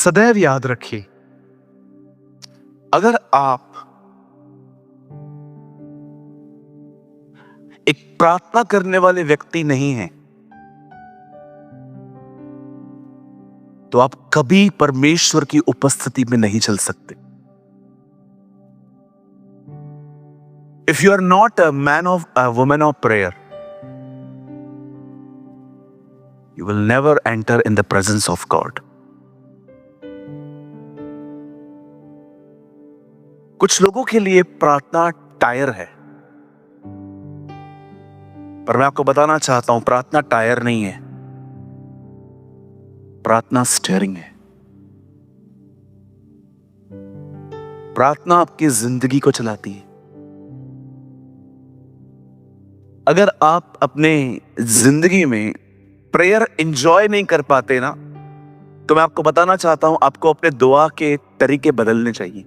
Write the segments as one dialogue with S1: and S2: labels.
S1: सदैव याद रखिए, अगर आप एक प्रार्थना करने वाले व्यक्ति नहीं हैं, तो आप कभी परमेश्वर की उपस्थिति में नहीं चल सकते। If you are not a man of a woman of prayer, you will never enter in the presence of God. कुछ लोगों के लिए प्रार्थना टायर है, पर मैं आपको बताना चाहता हूं, प्रार्थना टायर नहीं है, प्रार्थना स्टीयरिंग है। प्रार्थना आपकी जिंदगी को चलाती है। अगर आप अपने जिंदगी में प्रेयर एंजॉय नहीं कर पाते ना, तो मैं आपको बताना चाहता हूं, आपको अपने दुआ के तरीके बदलने चाहिए।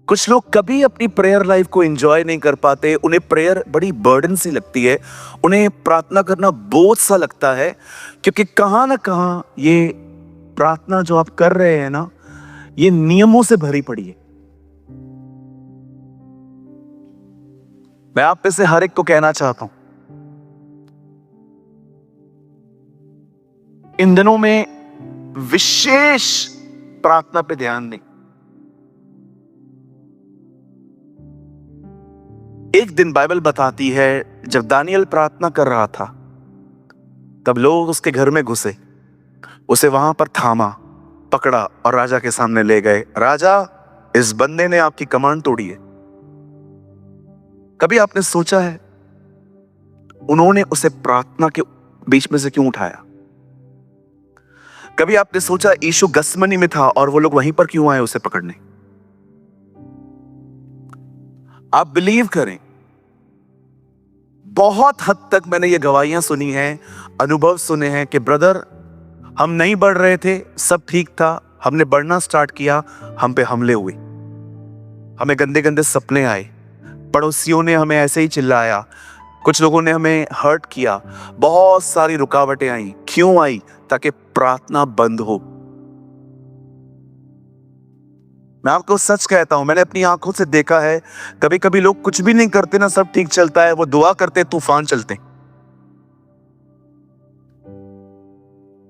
S1: कुछ लोग कभी अपनी प्रेयर लाइफ को एंजॉय नहीं कर पाते, उन्हें प्रेयर बड़ी बर्डन सी लगती है, उन्हें प्रार्थना करना बोझ सा लगता है, क्योंकि कहां ना कहां ये प्रार्थना जो आप कर रहे हैं ना, ये नियमों से भरी पड़ी है। मैं आप में से हर एक को कहना चाहता हूं, इन दिनों में विशेष प्रार्थना पे ध्यान दें। एक दिन बाइबल बताती है, जब दानियल प्रार्थना कर रहा था, तब लोग उसके घर में घुसे, उसे वहां पर थामा, पकड़ा और राजा के सामने ले गए। राजा, इस बंदे ने आपकी कमांड तोड़ी है। कभी आपने सोचा है उन्होंने उसे प्रार्थना के बीच में से क्यों उठाया? कभी आपने सोचा यीशु गसमनी में था और वो लोग वहीं पर क्यों आए उसे पकड़ने? आप बिलीव करें, बहुत हद तक मैंने ये गवाहियां सुनी हैं, अनुभव सुने हैं कि ब्रदर, हम नहीं बढ़ रहे थे, सब ठीक था, हमने बढ़ना स्टार्ट किया, हम पे हमले हुए, हमें गंदे गंदे सपने आए, पड़ोसियों ने हमें ऐसे ही चिल्लाया, कुछ लोगों ने हमें हर्ट किया, बहुत सारी रुकावटें आई। क्यों आई? ताकि प्रार्थना बंद हो। मैं आपको सच कहता हूं, मैंने अपनी आंखों से देखा है, कभी कभी लोग कुछ भी नहीं करते ना, सब ठीक चलता है, वो दुआ करते तूफान चलते,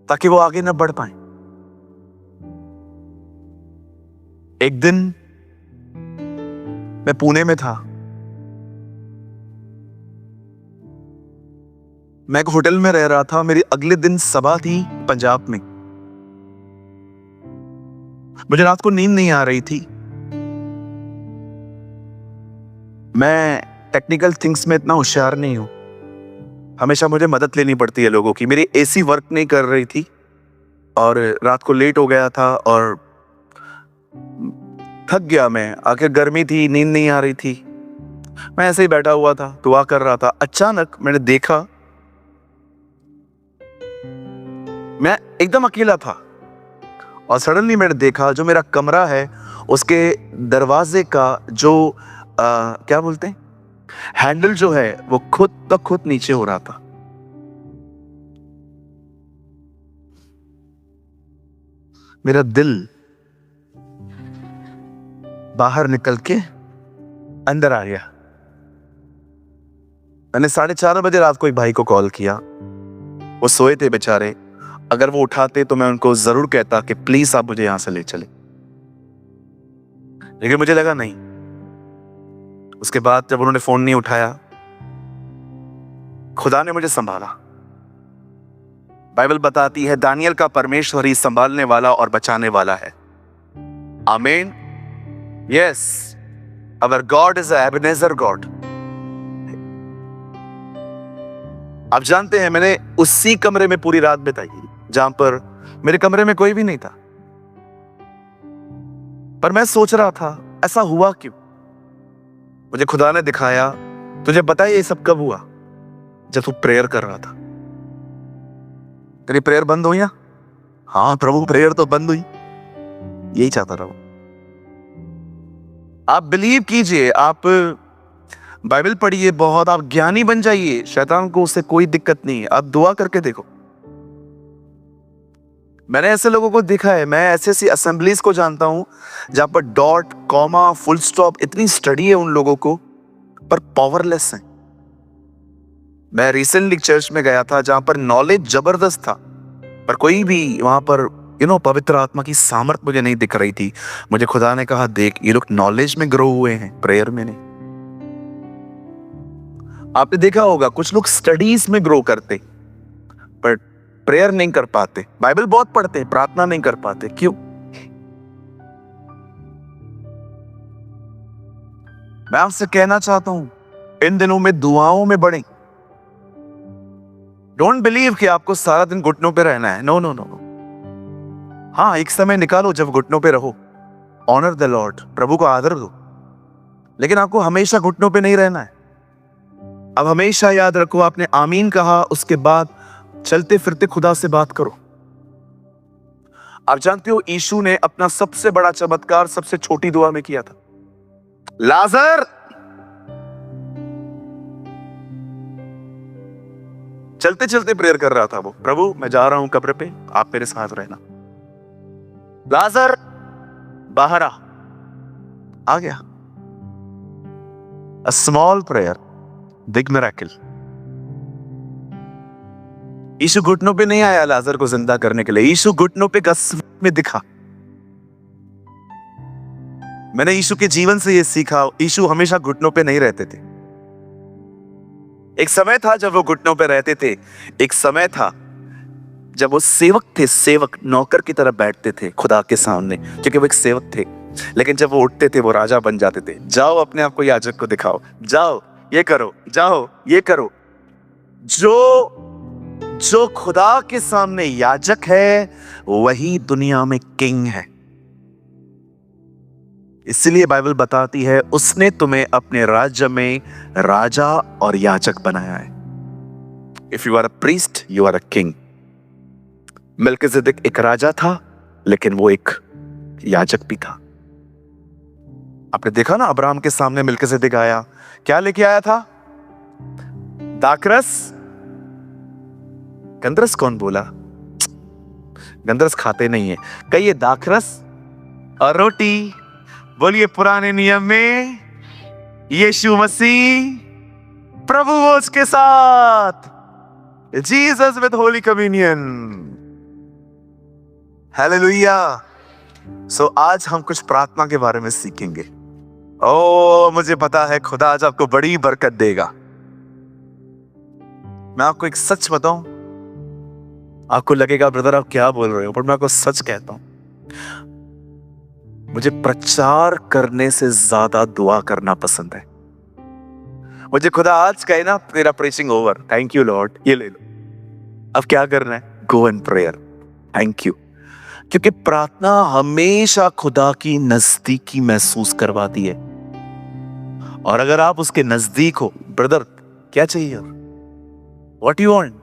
S1: ताकि वो आगे ना बढ़ पाए। एक दिन मैं पुणे में था, मैं एक होटल में रह रहा था, मेरी अगले दिन सभा थी पंजाब में। मुझे रात को नींद नहीं आ रही थी। मैं टेक्निकल थिंग्स में इतना होशियार नहीं हूं, हमेशा मुझे मदद लेनी पड़ती है लोगों की। मेरी एसी वर्क नहीं कर रही थी और रात को लेट हो गया था और थक गया मैं, आखिर गर्मी थी, नींद नहीं आ रही थी। मैं ऐसे ही बैठा हुआ था, दुआ कर रहा था। अचानक मैंने देखा, मैं एकदम अकेला था और सडनली मैंने देखा जो मेरा कमरा है उसके दरवाजे का जो क्या बोलते हैं, हैंडल जो है, वो खुद ब खुद नीचे हो रहा था। मेरा दिल बाहर निकल के अंदर आ गया। मैंने 4:30 बजे रात को एक भाई को कॉल किया, वो सोए थे बेचारे। अगर वो उठाते तो मैं उनको जरूर कहता कि प्लीज आप मुझे यहां से ले चले, लेकिन मुझे लगा नहीं। उसके बाद जब उन्होंने फोन नहीं उठाया, खुदा ने मुझे संभाला। बाइबल बताती है दानियल का परमेश्वर ही संभालने वाला और बचाने वाला है। आमीन। Yes, our God is Ebenezer God. आप जानते हैं, मैंने उसी कमरे में पूरी रात बिताई जहां पर मेरे कमरे में कोई भी नहीं था। पर मैं सोच रहा था ऐसा हुआ क्यों? मुझे खुदा ने दिखाया, तुझे पता है ये सब कब हुआ? जब तू प्रेयर कर रहा था। तेरी प्रेयर बंद हुई? हाँ प्रभु, प्रेयर तो बंद हुई। यही चाहता था वो। आप बिलीव कीजिए, आप बाइबल पढ़िए बहुत, आप ज्ञानी बन जाइए, शैतान को उससे कोई दिक्कत नहीं है। आप दुआ करके देखो, मैंने ऐसे लोगों को देखा है, मैं ऐसे ऐसी असेंबलीज को जानता हूं जहां पर डॉट, कॉमा, फुल स्टॉप, इतनी स्टडी है उन लोगों को, पर पावरलेस हैं। मैं रिसेंटली चर्च में गया था जहां पर नॉलेज जबरदस्त था, पर कोई भी वहां पर पवित्र आत्मा की सामर्थ मुझे नहीं दिख रही थी। मुझे खुदा ने कहा, देख ये लोग नॉलेज में ग्रो हुए हैं, प्रेयर में नहीं। आपने देखा होगा कुछ लोग स्टडीज में ग्रो करते पर प्रेयर नहीं कर पाते, बाइबल बहुत पढ़ते हैं, प्रार्थना नहीं कर पाते। क्यों? मैं आपसे कहना चाहता हूं, इन दिनों में दुआओं में बढ़े। डोंट बिलीव कि आपको सारा दिन घुटनों पे रहना है। No no no no. हाँ, एक समय निकालो जब घुटनों पे रहो। ऑनर द लॉर्ड, प्रभु को आदर दो, लेकिन आपको हमेशा घुटनों पे नहीं रहना है। अब हमेशा याद रखो, आपने आमीन कहा, उसके बाद चलते फिरते खुदा से बात करो। आप जानते हो यीशु ने अपना सबसे बड़ा चमत्कार सबसे छोटी दुआ में किया था। लाजर, चलते चलते प्रेयर कर रहा था वो, प्रभु मैं जा रहा हूं कब्र पे, आप मेरे साथ रहना। लाजर बाहर आ गया। A small prayer, big miracle. यीशु घुटनों पे नहीं आया लाजर को जिंदा करने के लिए, यीशु घुटनों पे गस्वत में दिखा। मैंने यीशु के जीवन से यह सीखा, यीशु हमेशा घुटनों पे नहीं रहते थे। एक समय था जब वो घुटनों पे रहते थे, एक समय था जब वो सेवक थे, सेवक नौकर की तरह बैठते थे खुदा के सामने, क्योंकि वो एक सेवक थे। लेकिन जब वो उठते थे वो राजा बन जाते थे। जाओ अपने आप को याजक को दिखाओ, जाओ ये करो, जाओ ये करो। जो खुदा के सामने याजक है वही दुनिया में किंग है। इसलिए बाइबल बताती है उसने तुम्हें अपने राज्य में राजा और याजक बनाया है। If you are a priest, you are a king. मेल्किसेदेक एक राजा था, लेकिन वो एक याजक भी था। आपने देखा ना, अब्राहम के सामने मेल्किसेदेक आया, क्या लेके आया था? दाखरस। गंदरस कौन बोला? गंदरस खाते नहीं है, कहिए दाखरस और रोटी। बोलिए, पुराने नियम में यीशु मसीह प्रभु भोज के साथ, Jesus with holy communion. Hallelujah. So आज हम कुछ प्रार्थना के बारे में सीखेंगे। मुझे पता है खुदा आज आपको बड़ी बरकत देगा। मैं आपको एक सच बताऊं, आपको लगेगा ब्रदर आप क्या बोल रहे हो, पर मैं आपको सच कहता हूं, मुझे प्रचार करने से ज्यादा दुआ करना पसंद है। मुझे खुदा आज कहे ना, तेरा preaching over, thank you Lord, ये ले लो, अब क्या करना है? गो इन प्रेयर, थैंक यू। क्योंकि प्रार्थना हमेशा खुदा की नजदीकी महसूस करवाती है। और अगर आप उसके नजदीक हो, ब्रदर क्या चाहिए? What you want?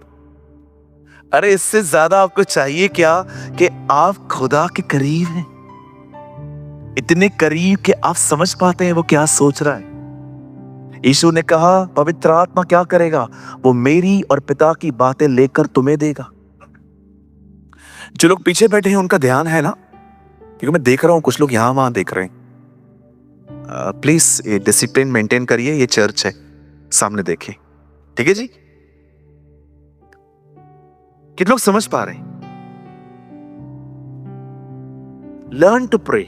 S1: अरे इससे ज्यादा आपको चाहिए क्या कि आप खुदा के करीब हैं, इतने करीब कि आप समझ पाते हैं वो क्या सोच रहा है। यीशु ने कहा, पवित्र आत्मा क्या करेगा? वो मेरी और पिता की बातें लेकर तुम्हें देगा। जो लोग पीछे बैठे हैं उनका ध्यान है ना, क्योंकि मैं देख रहा हूं कुछ लोग यहां वहां देख रहे हैं। प्लीज ये डिसिप्लिन मेंटेन करिए, ये चर्च है, सामने देखिए, ठीक है जी? कितने लोग समझ पा रहे हैं? Learn to pray.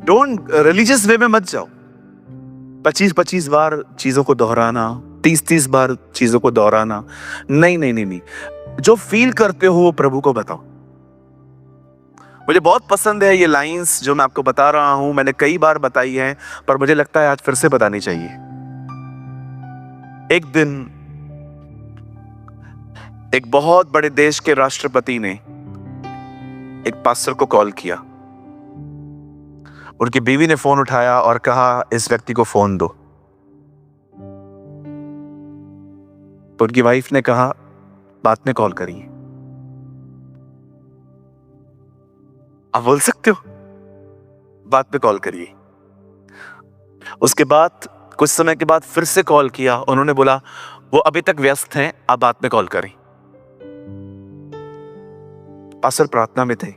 S1: Don't religious way में मत जाओ, 25-25 बार चीजों को दोहराना, 30-30 बार चीजों को दोहराना, नहीं नहीं नहीं नहीं। जो फील करते हो वो प्रभु को बताओ। मुझे बहुत पसंद है ये लाइंस जो मैं आपको बता रहा हूं, मैंने कई बार बताई है, पर मुझे लगता है आज फिर से बतानी चाहिए। एक दिन एक बहुत बड़े देश के राष्ट्रपति ने एक पास्टर को कॉल किया। उनकी बीवी ने फोन उठाया और कहा, इस व्यक्ति को फोन दो। तो उनकी वाइफ ने कहा, बाद में कॉल करिए। आप बोल सकते हो, बाद में कॉल करिए। उसके बाद कुछ समय के बाद फिर से कॉल किया, उन्होंने बोला वो अभी तक व्यस्त हैं, आप बाद में कॉल करें। पास्टर प्रार्थना में थे,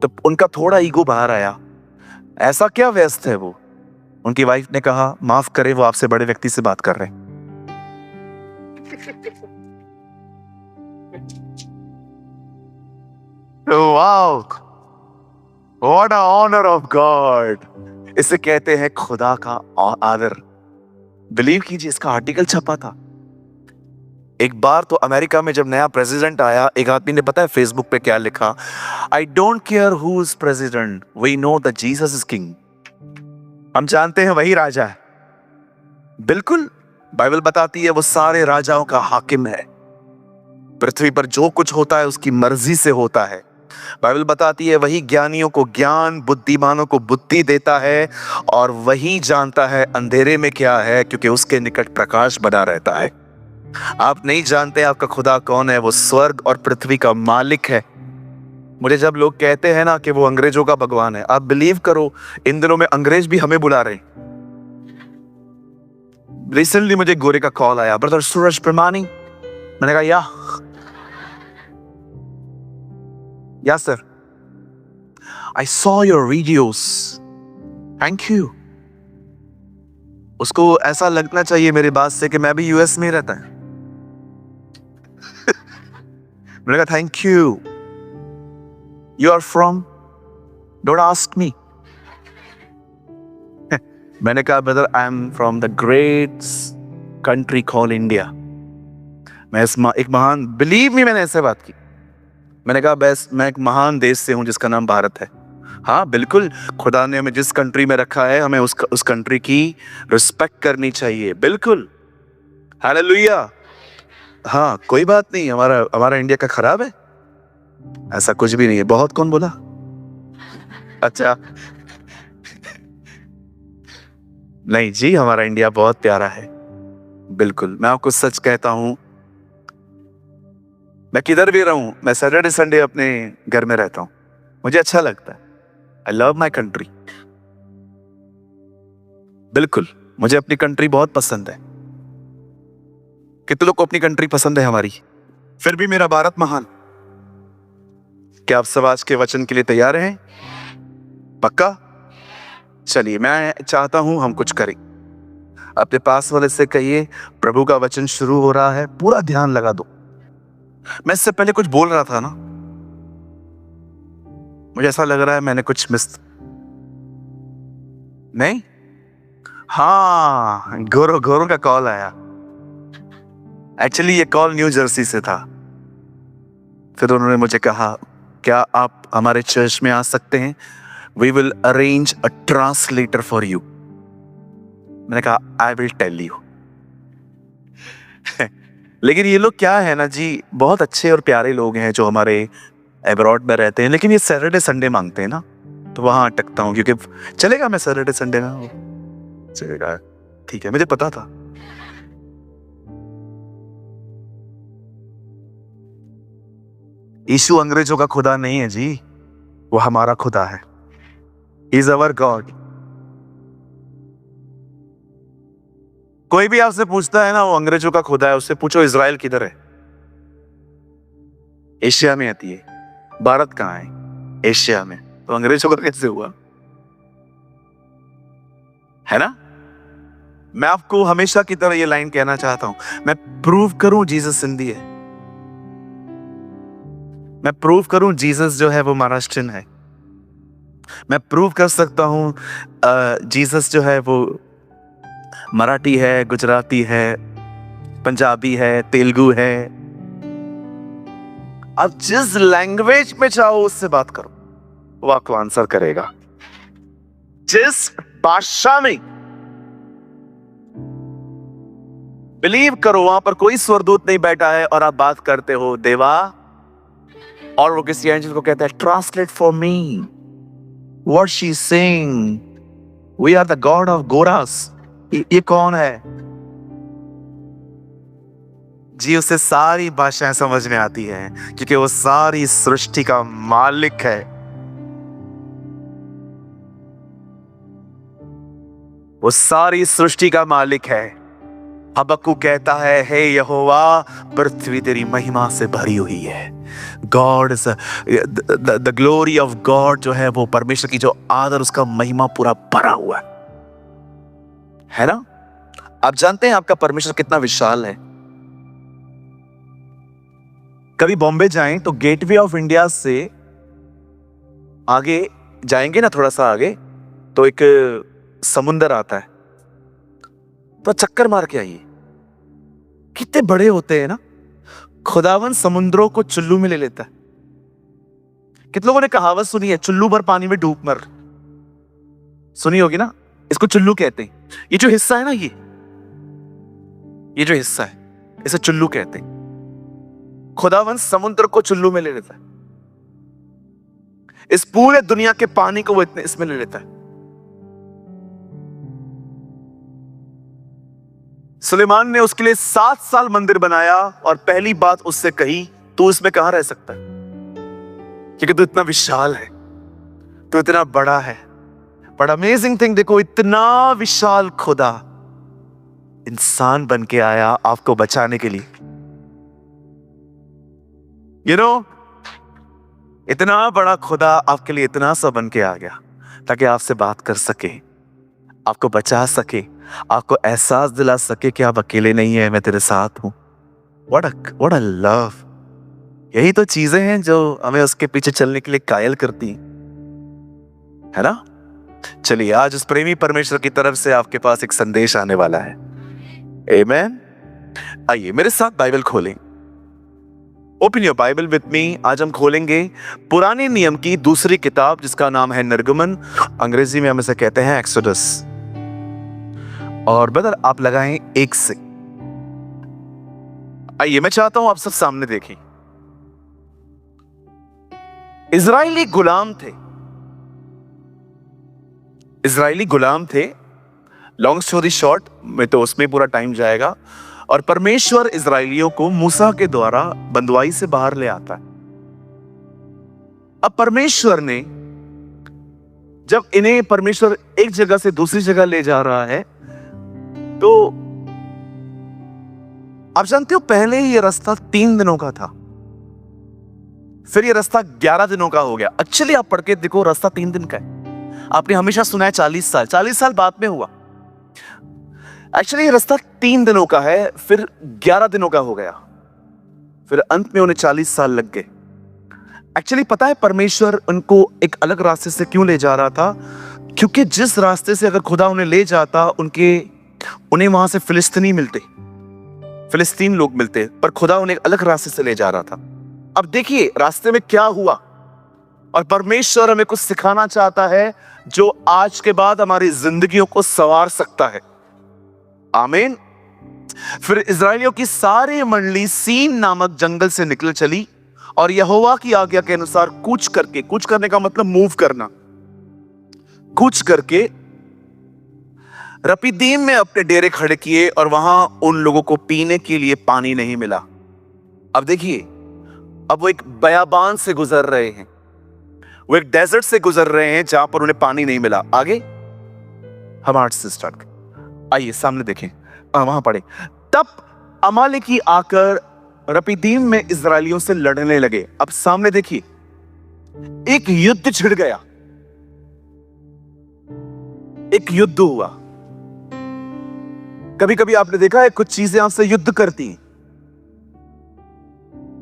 S1: तो उनका थोड़ा ईगो बाहर आया। ऐसा क्या व्यस्त है वो? उनकी वाइफ ने कहा, माफ करें, वो आपसे बड़े व्यक्ति से बात कर रहे हैं। Wow, what a honour of God. इसे कहते हैं खुदा का आदर। बिलीव कीजिए, इसका आर्टिकल छपा था। एक बार तो अमेरिका में जब नया प्रेसिडेंट आया, एक आदमी ने पता है फेसबुक पे क्या लिखा? I don't care who is president, we know that Jesus is king. हम जानते हैं वही राजा है। बिल्कुल, बाइबल बताती है वो सारे राजाओं का हाकिम है। पृथ्वी पर जो कुछ होता है उसकी मर्जी से होता है। बाइबल बताती है वही ज्ञानियों को ज्ञान, बुद्धिमानों को बुद्धि देता है, और वही जानता है अंधेरे में क्या है, क्योंकि उसके निकट प्रकाश बना रहता है। आप नहीं जानते आपका खुदा कौन है। वो स्वर्ग और पृथ्वी का मालिक है। मुझे जब लोग कहते हैं ना कि वो अंग्रेजों का भगवान है, आप बिलीव करो, इन दिनों में अंग्रेज भी हमें बुला रहे हैं। रिसेंटली मुझे गोरे का कॉल आया, ब्रदर सूरज प्रमाणी। मैंने कहा या sir, I saw your videos, thank you. उसको ऐसा लगना चाहिए मेरी बात से कि मैं भी यूएस में रहता है। मैंने कहा thank you, you are from, don't ask me. मैंने कहा brother, I am from the great country call India. मैं एक महान, बिलीव मी, मैंने ऐसे बात की। मैंने कहा बस मैं एक महान देश से हूं जिसका नाम भारत है। हाँ बिल्कुल, खुदा ने हमें जिस कंट्री में रखा है, हमें उस कंट्री की रिस्पेक्ट करनी चाहिए। बिल्कुल, हालेलुया। हाँ कोई बात नहीं, हमारा इंडिया का खराब है, ऐसा कुछ भी नहीं है। बहुत कौन बोला? अच्छा नहीं जी, हमारा इंडिया बहुत प्यारा है। बिल्कुल, मैं आपको सच कहता हूं, मैं किधर भी रहूं, मैं सैटरडे संडे अपने घर में रहता हूं, मुझे अच्छा लगता है। I love my country. बिल्कुल, मुझे अपनी कंट्री बहुत पसंद है। कितने लोग को अपनी कंट्री पसंद है हमारी? फिर भी मेरा भारत महान। क्या आप सब आज के वचन के लिए तैयार हैं? पक्का? चलिए, मैं चाहता हूं हम कुछ करें। अपने पास वाले से कहिए, प्रभु का वचन शुरू हो रहा है, पूरा ध्यान लगा दो। मैं इससे पहले कुछ बोल रहा था ना, मुझे ऐसा लग रहा है मैंने कुछ मिस नहीं। हाँ, गोरों का कॉल आया। एक्चुअली ये कॉल न्यू जर्सी से था। फिर उन्होंने मुझे कहा, क्या आप हमारे चर्च में आ सकते हैं? We will arrange a translator for you. मैंने कहा आई विल टेल यू। लेकिन ये लोग क्या है ना जी, बहुत अच्छे और प्यारे लोग हैं जो हमारे एब्रॉड में रहते हैं, लेकिन ये सैटरडे संडे मांगते हैं ना, तो वहां अटकता हूं। क्योंकि चलेगा, मैं सैटरडे संडे ना चलेगा, ठीक है, मुझे पता था। यीशु अंग्रेजों का खुदा नहीं है जी, वो हमारा खुदा है। He is our God. कोई भी आपसे पूछता है ना वो अंग्रेजों का खुदा है, उससे पूछो इजराइल किधर है? एशिया में आती है। भारत कहां है? एशिया में। तो अंग्रेजों का कैसे हुआ? है ना? मैं आपको हमेशा की तरह ये लाइन कहना चाहता हूं, मैं प्रूव करूं जीसस सिंधी है, मैं प्रूव करूं जीसस जो है वो महाराष्ट्रियन है, मैं प्रूव कर सकता हूं जीसस जो है वो मराठी है, गुजराती है, पंजाबी है, तेलुगु है। आप जिस लैंग्वेज में चाहो उससे बात करो, वो आपको आंसर करेगा। जिस भाषा में, बिलीव करो, वहां पर कोई स्वर्गदूत नहीं बैठा है और आप बात करते हो देवा, और वो किसी एंजल को कहता है translate for me what she is saying, we are the God of गोरास। ये कौन है जी? उसे सारी भाषाएं समझ में आती हैं, क्योंकि वो सारी सृष्टि का मालिक है। वो सारी सृष्टि का मालिक है। हबक्कू कहता है, हे यहोवा, पृथ्वी तेरी महिमा से भरी हुई है। God is the glory of God, जो है वो परमेश्वर की जो आदर, उसका महिमा पूरा भरा हुआ है ना। आप जानते हैं आपका परमेश्वर कितना विशाल है। कभी बॉम्बे जाएं तो गेटवे ऑफ इंडिया से आगे जाएंगे ना, थोड़ा सा आगे, तो एक समुंदर आता है, तो चक्कर मार के आइए। कितने बड़े होते हैं ना। खुदावन समुद्रों को चुल्लू में ले लेता है। कितने लोगों ने कहावत सुनी है, चुल्लू भर पानी में डूब मर, सुनी होगी ना। इसको चुल्लू कहते हैं। ये जो हिस्सा है ना, ये जो हिस्सा है, इसे चुल्लू कहते हैं। खुदावन समुद्र को चुल्लू में ले लेता है। इस पूरे दुनिया के पानी को वो इतने इसमें ले लेता है। सुलेमान ने उसके लिए 7 साल मंदिर बनाया और पहली बात उससे कही, तू इसमें कहां रह सकता है, क्योंकि तू इतना विशाल है, तू इतना बड़ा है। बट अमेजिंग थिंग देखो, इतना विशाल खुदा इंसान बन के आया आपको बचाने के लिए। इतना बड़ा खुदा आपके लिए इतना सा बन के आ गया ताकि आपसे बात कर सके, आपको बचा सके, आपको एहसास दिला सके कि आप अकेले नहीं है, मैं तेरे साथ हूं। What a love! यही तो चीजें हैं जो हमें उसके पीछे चलने के लिए कायल करती है ना। चलिए, आज उस प्रेमी परमेश्वर की तरफ से आपके पास एक संदेश आने वाला है। आमेन। आइए मेरे साथ बाइबल खोलें। Open your Bible with me. आज हम खोलेंगे पुराने नियम की दूसरी किताब, जिसका नाम है निर्गमन। अंग्रेजी में हम इसे कहते हैं एक्सोडस। और ब्रदर आप लगाएं 1 से। आइए, मैं चाहता हूं आप सब सामने देखें। इजरायली गुलाम थे, इजरायली गुलाम थे। लॉन्ग स्टोरी शॉर्ट में तो उसमें पूरा टाइम जाएगा। और परमेश्वर इजरायलियों को मूसा के द्वारा बंदवाई से बाहर ले आता है। अब परमेश्वर ने, जब इन्हें परमेश्वर एक जगह से दूसरी जगह ले जा रहा है, तो आप जानते हो पहले ये रास्ता 3 दिनों का था, फिर ये रास्ता 11 दिनों का हो गया। एक्चुअली आप पढ़ के देखो, रास्ता 3 दिन का है। आपने हमेशा सुना है 40 साल, 40 साल बाद में हुआ। एक्चुअली ये रास्ता 3 दिनों का है, फिर 11 दिनों का हो गया, फिर अंत में उन्हें 40 साल लग गए। एक्चुअली पता है परमेश्वर उनको एक अलग रास्ते से क्यों ले जा रहा था? क्योंकि जिस रास्ते से अगर खुदा उन्हें ले जाता, उन्हें वहां से फिलिस्तीनी मिलते, फिलिस्तीन लोग मिलते, पर खुदा उन्हें एक अलग रास्ते से ले जा रहा था। अब देखिए रास्ते में क्या हुआ, और परमेश्वर हमें कुछ सिखाना चाहता है जो आज के बाद हमारी जिंदगियों को संवार सकता है। आमीन। फिर इजरायलियों की सारी मंडली सीन नामक जंगल से निकल चली और यहोवा की आज्ञा के अनुसार कूच करने का मतलब मूव करना, कूच करके रपीदीम में अपने डेरे खड़े किए, और वहां उन लोगों को पीने के लिए पानी नहीं मिला। अब देखिए, अब वो एक बयाबान से गुजर रहे हैं, वो एक डेजर्ट से गुजर रहे हैं जहां पर उन्हें पानी नहीं मिला। आगे हम 8 से स्टार्ट करें। आइए सामने देखें, वहां पढ़े। तब अमालेकी आकर रपीदीम में इजरायलियों से लड़ने लगे। अब सामने देखिए, एक युद्ध छिड़ गया, एक युद्ध हुआ। कभी कभी आपने देखा है कुछ चीजें आपसे युद्ध करती हैं,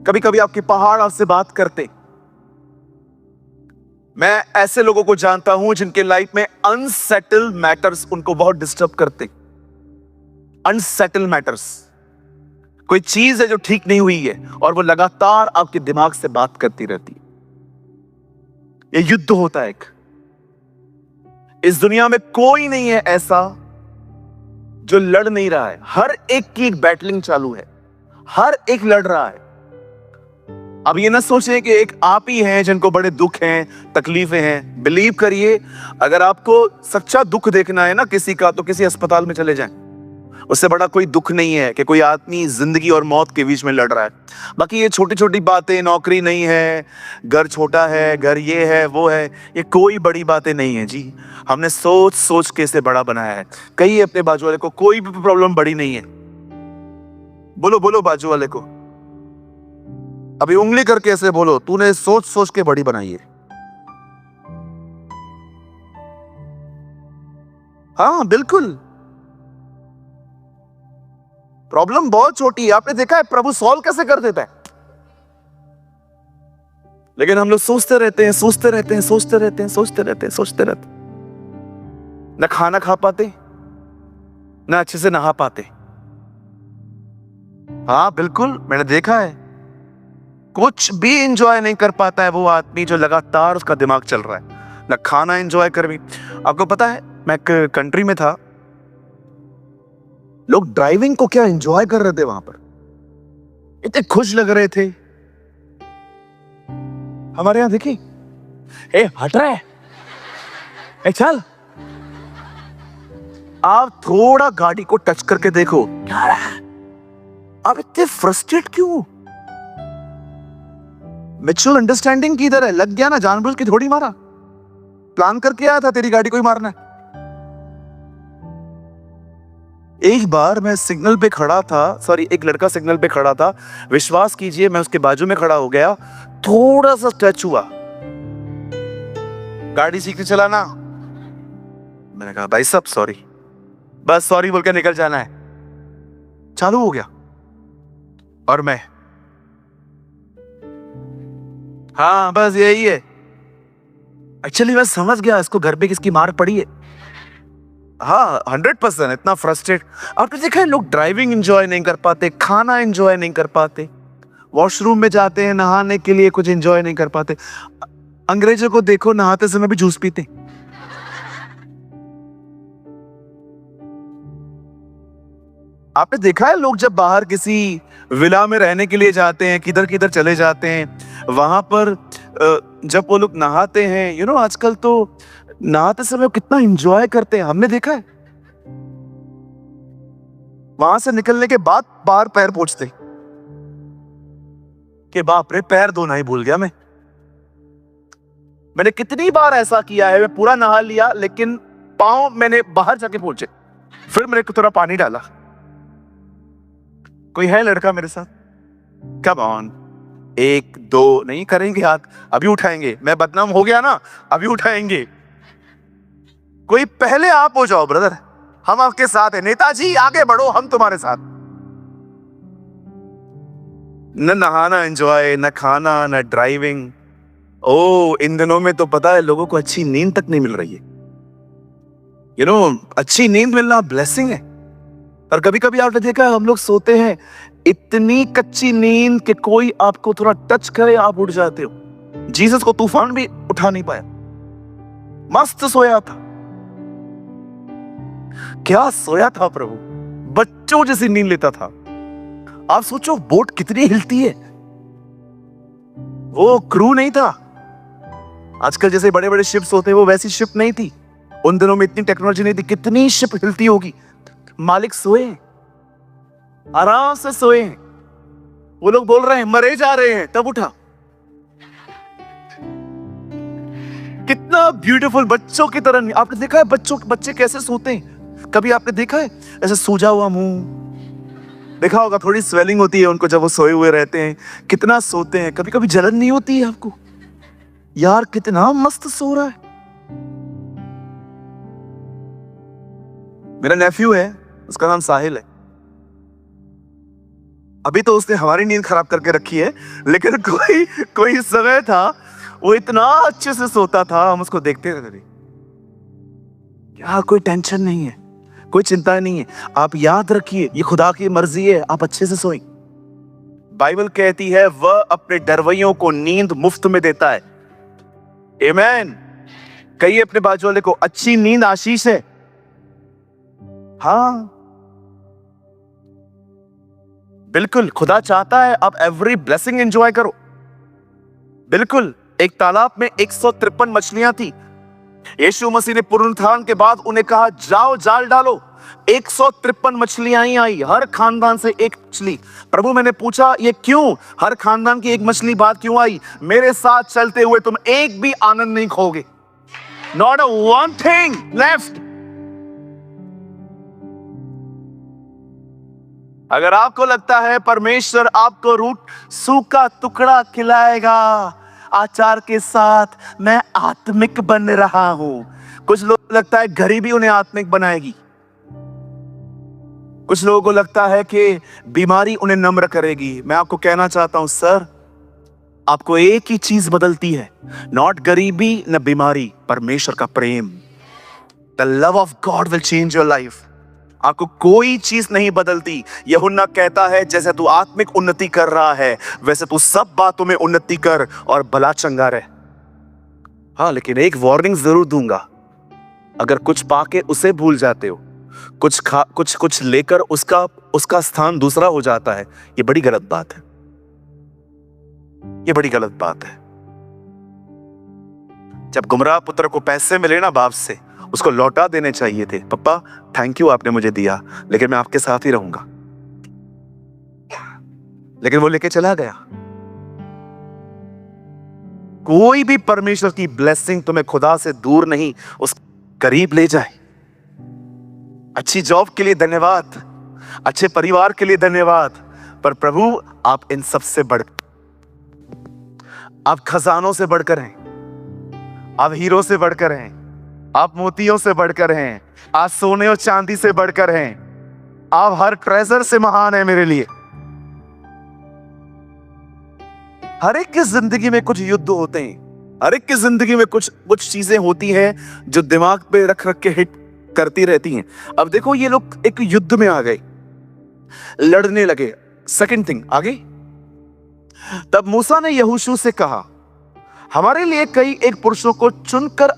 S1: कभी कभी आपके पहाड़ आपसे बात करते। मैं ऐसे लोगों को जानता हूं जिनके लाइफ में अनसेटल्ड मैटर्स उनको बहुत डिस्टर्ब करते। अनसेटल्ड मैटर्स, कोई चीज है जो ठीक नहीं हुई है और वो लगातार आपके दिमाग से बात करती रहती है। ये युद्ध होता है एक। इस दुनिया में कोई नहीं है ऐसा जो लड़ नहीं रहा है। हर एक की एक बैटलिंग चालू है, हर एक लड़ रहा है। अब ये ना सोचें कि एक आप ही हैं जिनको बड़े दुख हैं, तकलीफें हैं। बिलीव करिए, अगर आपको सच्चा दुख देखना है ना किसी का, तो किसी अस्पताल में चले जाएं। उससे बड़ा कोई दुख नहीं है कि कोई आदमी जिंदगी और मौत के बीच में लड़ रहा है। बाकी ये छोटी छोटी बातें, नौकरी नहीं है, घर छोटा है, घर ये है वो है, ये कोई बड़ी बातें नहीं है जी। हमने सोच सोच के इसे बड़ा बनाया है। कहिए अपने बाजू वाले को, कोई भी प्रॉब्लम बड़ी नहीं है। बोलो बोलो बाजू वाले को, अभी उंगली करके ऐसे बोलो, तूने सोच सोच के बड़ी बनाई है। हाँ बिल्कुल, प्रॉब्लम बहुत छोटी है। आपने देखा है प्रभु सॉल्व कैसे कर देता है, लेकिन हम लोग सोचते रहते हैं, सोचते रहते हैं, सोचते रहते हैं, सोचते रहते हैं, सोचते रहते हैं। न खाना खा पाते, न अच्छे से नहा पाते। हाँ बिल्कुल, मैंने देखा है, कुछ भी एंजॉय नहीं कर पाता है वो आदमी जो लगातार उसका दिमाग चल रहा है, न खाना एंजॉय कर भी। आपको पता है, मैं एक कंट्री में था, लोग ड्राइविंग को क्या एंजॉय कर रहे थे वहां पर, इतने खुश लग रहे थे। हमारे यहां देखी, ए हट रहा है, ए चल, आप थोड़ा गाड़ी को टच करके देखो, क्या रहा है? आप इतने फ्रस्ट्रेट क्यों? म्यूचुअल अंडरस्टैंडिंग किधर है? लग गया ना, जानबूझ के थोड़ी मारा, प्लान करके आया था तेरी गाड़ी को ही मारना है। एक बार मैं सिग्नल पे खड़ा था, सॉरी एक लड़का सिग्नल पे खड़ा था, विश्वास कीजिए मैं उसके बाजू में खड़ा हो गया, थोड़ा सा टच हुआ, गाड़ी सीख के चलाना। मैंने कहा भाई साहब सॉरी, बस सॉरी बोल के निकल जाना है। चालू हो गया और मैं, हाँ बस यही है। एक्चुअली मैं समझ गया इसको घर पे किसकी मार पड़ी है। हाँ 100%, इतना फ्रस्ट्रेट। आपने देखा है लोग ड्राइविंग एंजॉय नहीं कर पाते, खाना एंजॉय नहीं कर पाते, वॉशरूम में जाते हैं नहाने के लिए, कुछ एंजॉय नहीं कर पाते। अंग्रेजों को देखो, नहाते समय भी जूस पीते। आपने देखा है लोग जब बाहर किसी विला में रहने के लिए जाते हैं, किधर किधर चले जाते हैं, वहां पर जब वो लोग नहाते हैं, आजकल तो नहाते समय कितना एंजॉय करते हैं, हमने देखा है। वहां से निकलने के बाद बाहर पैर पोंछते कि बाप रे पैर धोना ही भूल गया मैंने कितनी बार ऐसा किया है, मैं पूरा नहा लिया लेकिन पांव मैंने बाहर जाके पोंछे, फिर मेरे को थोड़ा पानी डाला। कोई है लड़का मेरे साथ? कम ऑन, 1 2 नहीं करेंगे हाथ, अभी उठाएंगे। मैं बदनाम हो गया ना, अभी उठाएंगे। कोई पहले आप हो जाओ ब्रदर, हम आपके साथ हैं। नेताजी आगे बढ़ो, हम तुम्हारे साथ। न नहाना एंजॉय, न खाना, न ड्राइविंग। ओ इन दिनों में तो पता है लोगों को अच्छी नींद तक नहीं मिल रही है। अच्छी नींद मिलना ब्लेसिंग है। और कभी कभी आपने देखा है हम लोग सोते हैं इतनी कच्ची नींद कि कोई आपको थोड़ा टच करे आप उठ जाते हो। जीसस को तूफान भी उठा नहीं पाया, मस्त सोया था। क्या सोया था प्रभु, बच्चों जैसी नींद लेता था। आप सोचो बोट कितनी हिलती है, वो क्रू नहीं था। आजकल जैसे बड़े बड़े शिप्स होते हैं वो वैसी शिप नहीं थी, उन दिनों में इतनी टेक्नोलॉजी नहीं थी। कितनी शिप हिलती होगी। मालिक सोए, आराम से सोए। वो लोग बोल रहे हैं मरे जा रहे हैं, तब उठा। कितना ब्यूटीफुल, बच्चों की तरह। आपने देखा है बच्चे कैसे सोते हैं? कभी आपने देखा है ऐसे सूजा हुआ मुंह? देखा होगा, थोड़ी स्वेलिंग होती है उनको जब वो सोए हुए रहते हैं। कितना सोते हैं। कभी कभी जलन नहीं होती है आपको? यार कितना मस्त सो रहा है। मेरा नेफ्यू है, उसका नाम साहिल है। अभी तो उसने हमारी नींद खराब करके रखी है, लेकिन कोई समय था वो इतना अच्छे से सोता था, हम उसको देखते रहते थे। क्या कोई टेंशन नहीं है, कोई चिंता नहीं है। आप याद रखिए ये खुदा की मर्जी है, आप अच्छे से सोएं। बाइबल कहती है वह अपने डरवैयों को नींद मुफ्त में देता है। आमीन। कहिए अपने बाजू वाले को, अच्छी नींद आशीष है। हाँ बिल्कुल, खुदा चाहता है आप एवरी ब्लेसिंग एंजॉय करो। बिल्कुल। एक तालाब में 153 मछलियां थी। यीशु मसीह ने पुनरुत्थान के बाद उन्हें कहा जाओ जाल डालो। 153 मछलियां ही आई, हर खानदान से एक मछली। प्रभु मैंने पूछा ये क्यों, हर खानदान की एक मछली बात क्यों आई? मेरे साथ चलते हुए तुम एक भी आनंद नहीं खोगे। Not a one thing left. अगर आपको लगता है परमेश्वर आपको रूट सूखा टुकड़ा खिलाएगा आचार के साथ, मैं आत्मिक बन रहा हूं। कुछ लोग लगता है गरीबी उन्हें आत्मिक बनाएगी। कुछ लोगों को लगता है कि बीमारी उन्हें नम्र करेगी। मैं आपको कहना चाहता हूं सर, आपको एक ही चीज बदलती है, नॉट गरीबी न बीमारी, परमेश्वर का प्रेम। The love of God will change your life. आपको कोई चीज नहीं बदलती। यूहन्ना कहता है जैसे तू आत्मिक उन्नति कर रहा है वैसे तू सब बातों में उन्नति कर और भला चंगा रहे। हाँ, लेकिन एक वार्निंग जरूर दूंगा, अगर कुछ पाके उसे भूल जाते हो, कुछ लेकर उसका स्थान दूसरा हो जाता है, ये बड़ी गलत बात है। ये बड़ी गलत बात है। जब गुमराह पुत्र को पैसे मिले ना बाप से, उसको लौटा देने चाहिए थे। पप्पा थैंक यू, आपने मुझे दिया, लेकिन मैं आपके साथ ही रहूंगा। लेकिन वो लेके चला गया। कोई भी परमेश्वर की ब्लेसिंग तुम्हें खुदा से दूर नहीं, उस करीब ले जाए। अच्छी जॉब के लिए धन्यवाद, अच्छे परिवार के लिए धन्यवाद, पर प्रभु आप इन सब से बढ़, आप खजानों से बढ़कर हैं, आप हीरो से बढ़कर हैं, आप मोतियों से बढ़कर हैं, आप सोने और चांदी से बढ़कर हैं, आप हर ट्रेजर से महान है मेरे लिए। हर एक की जिंदगी में कुछ युद्ध होते हैं, हर एक की जिंदगी में कुछ चीजें होती हैं जो दिमाग पे रख रख के हिट करती रहती हैं। अब देखो ये लोग एक युद्ध में आ गए, लड़ने लगे। सेकंड थिंग आगे, तब मूसा ने यहोशू से कहा, हमारे लिए कई एक पुरुषों को चुनकर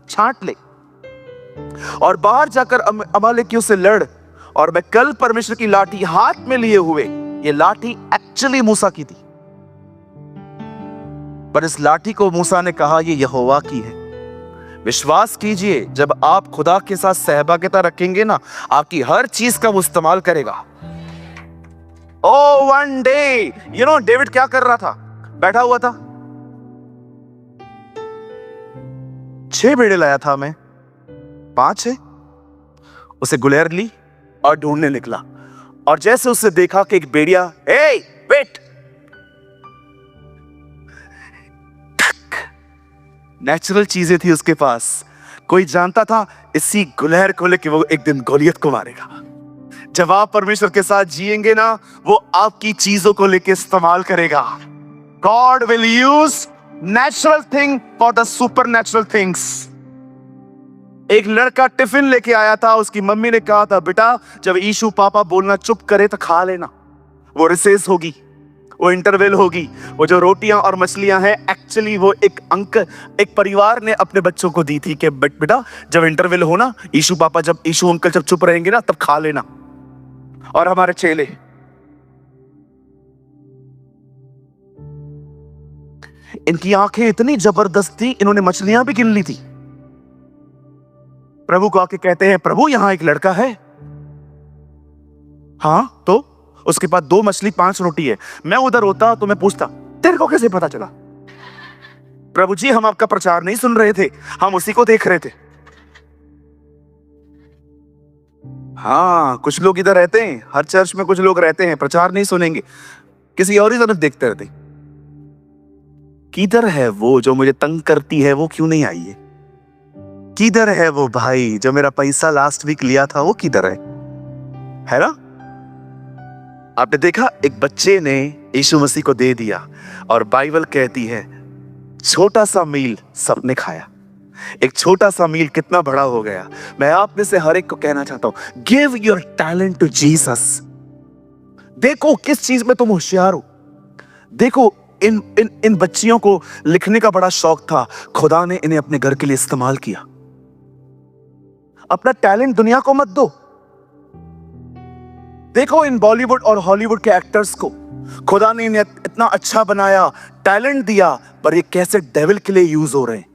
S1: छांट ले और बाहर जाकर अमालेकियों से लड़, और मैं कल परमेश्वर की लाठी हाथ में लिए हुए, ये लाठी एक्चुअली मूसा की थी, पर इस लाठी को मूसा ने कहा ये यहोवा की है। विश्वास कीजिए, जब आप खुदा के साथ सहभागिता रखेंगे ना, आपकी हर चीज का वो इस्तेमाल करेगा। Oh one day, you know David क्या कर रहा था? बैठा हुआ था, 6 भेड़े लाया था मैं, 5 है। उसे गुलेर ली और ढूंढने निकला, और जैसे उसे देखा कि एक भेड़िया, ए वेट, नेचुरल चीजें थी उसके पास। कोई जानता था इसी गुलेर को लेके वो एक दिन गोलियत को मारेगा। जब आप परमेश्वर के साथ जिएंगे ना, वो आपकी चीजों को लेके इस्तेमाल करेगा। God will use natural thing for the super natural things. एक लड़का टिफिन लेके आया था, उसकी मम्मी ने कहा था, बेटा जब ईशु पापा बोलना चुप करे तो खा लेना। वो रिसेस होगी, वो इंटरवल होगी। वो जो रोटियां और मछलियां हैं, एक्चुअली वो एक परिवार ने अपने बच्चों को दी थी कि बेटा जब इंटरवल हो ना, ईशु पापा जब ईशु अंकल जब चुप रहेंगे ना, तब खा लेना। और हमारे चेले, इनकी आंखें इतनी जबरदस्त थी, इन्होंने मछलियां भी गिन ली थी। प्रभु को आके कहते हैं, प्रभु यहां एक लड़का है। हाँ, तो उसके पास 2 मछली 5 रोटी है। मैं उधर होता तो मैं पूछता, तेरे को कैसे पता चला? प्रभु जी, हम आपका प्रचार नहीं सुन रहे थे, हम उसी को देख रहे थे। हाँ, कुछ लोग इधर रहते हैं, हर चर्च में कुछ लोग रहते हैं, प्रचार नहीं सुनेंगे, किसी और ही तरफ देखते रहते। किधर है वो जो मुझे तंग करती है, वो क्यों नहीं आई है? किधर है वो भाई जो मेरा पैसा लास्ट वीक लिया था, वो किधर है ना? आपने देखा, एक बच्चे ने यीशु मसीह को दे दिया, और बाइबल कहती है छोटा सा मील सबने खाया। एक छोटा सा मील कितना बड़ा हो गया। मैं आप में से हर एक को कहना चाहता हूं, give your talent to Jesus. देखो किस चीज में तुम होशियार हो। देखो इन बच्चियों को लिखने का बड़ा शौक था, खुदा ने इन्हें अपने घर के लिए इस्तेमाल किया। अपना टैलेंट दुनिया को मत दो। देखो इन बॉलीवुड और हॉलीवुड के एक्टर्स को खुदा ने इन्हें इतना अच्छा बनाया, टैलेंट दिया, पर ये कैसे डेविल के लिए यूज हो रहे हैं।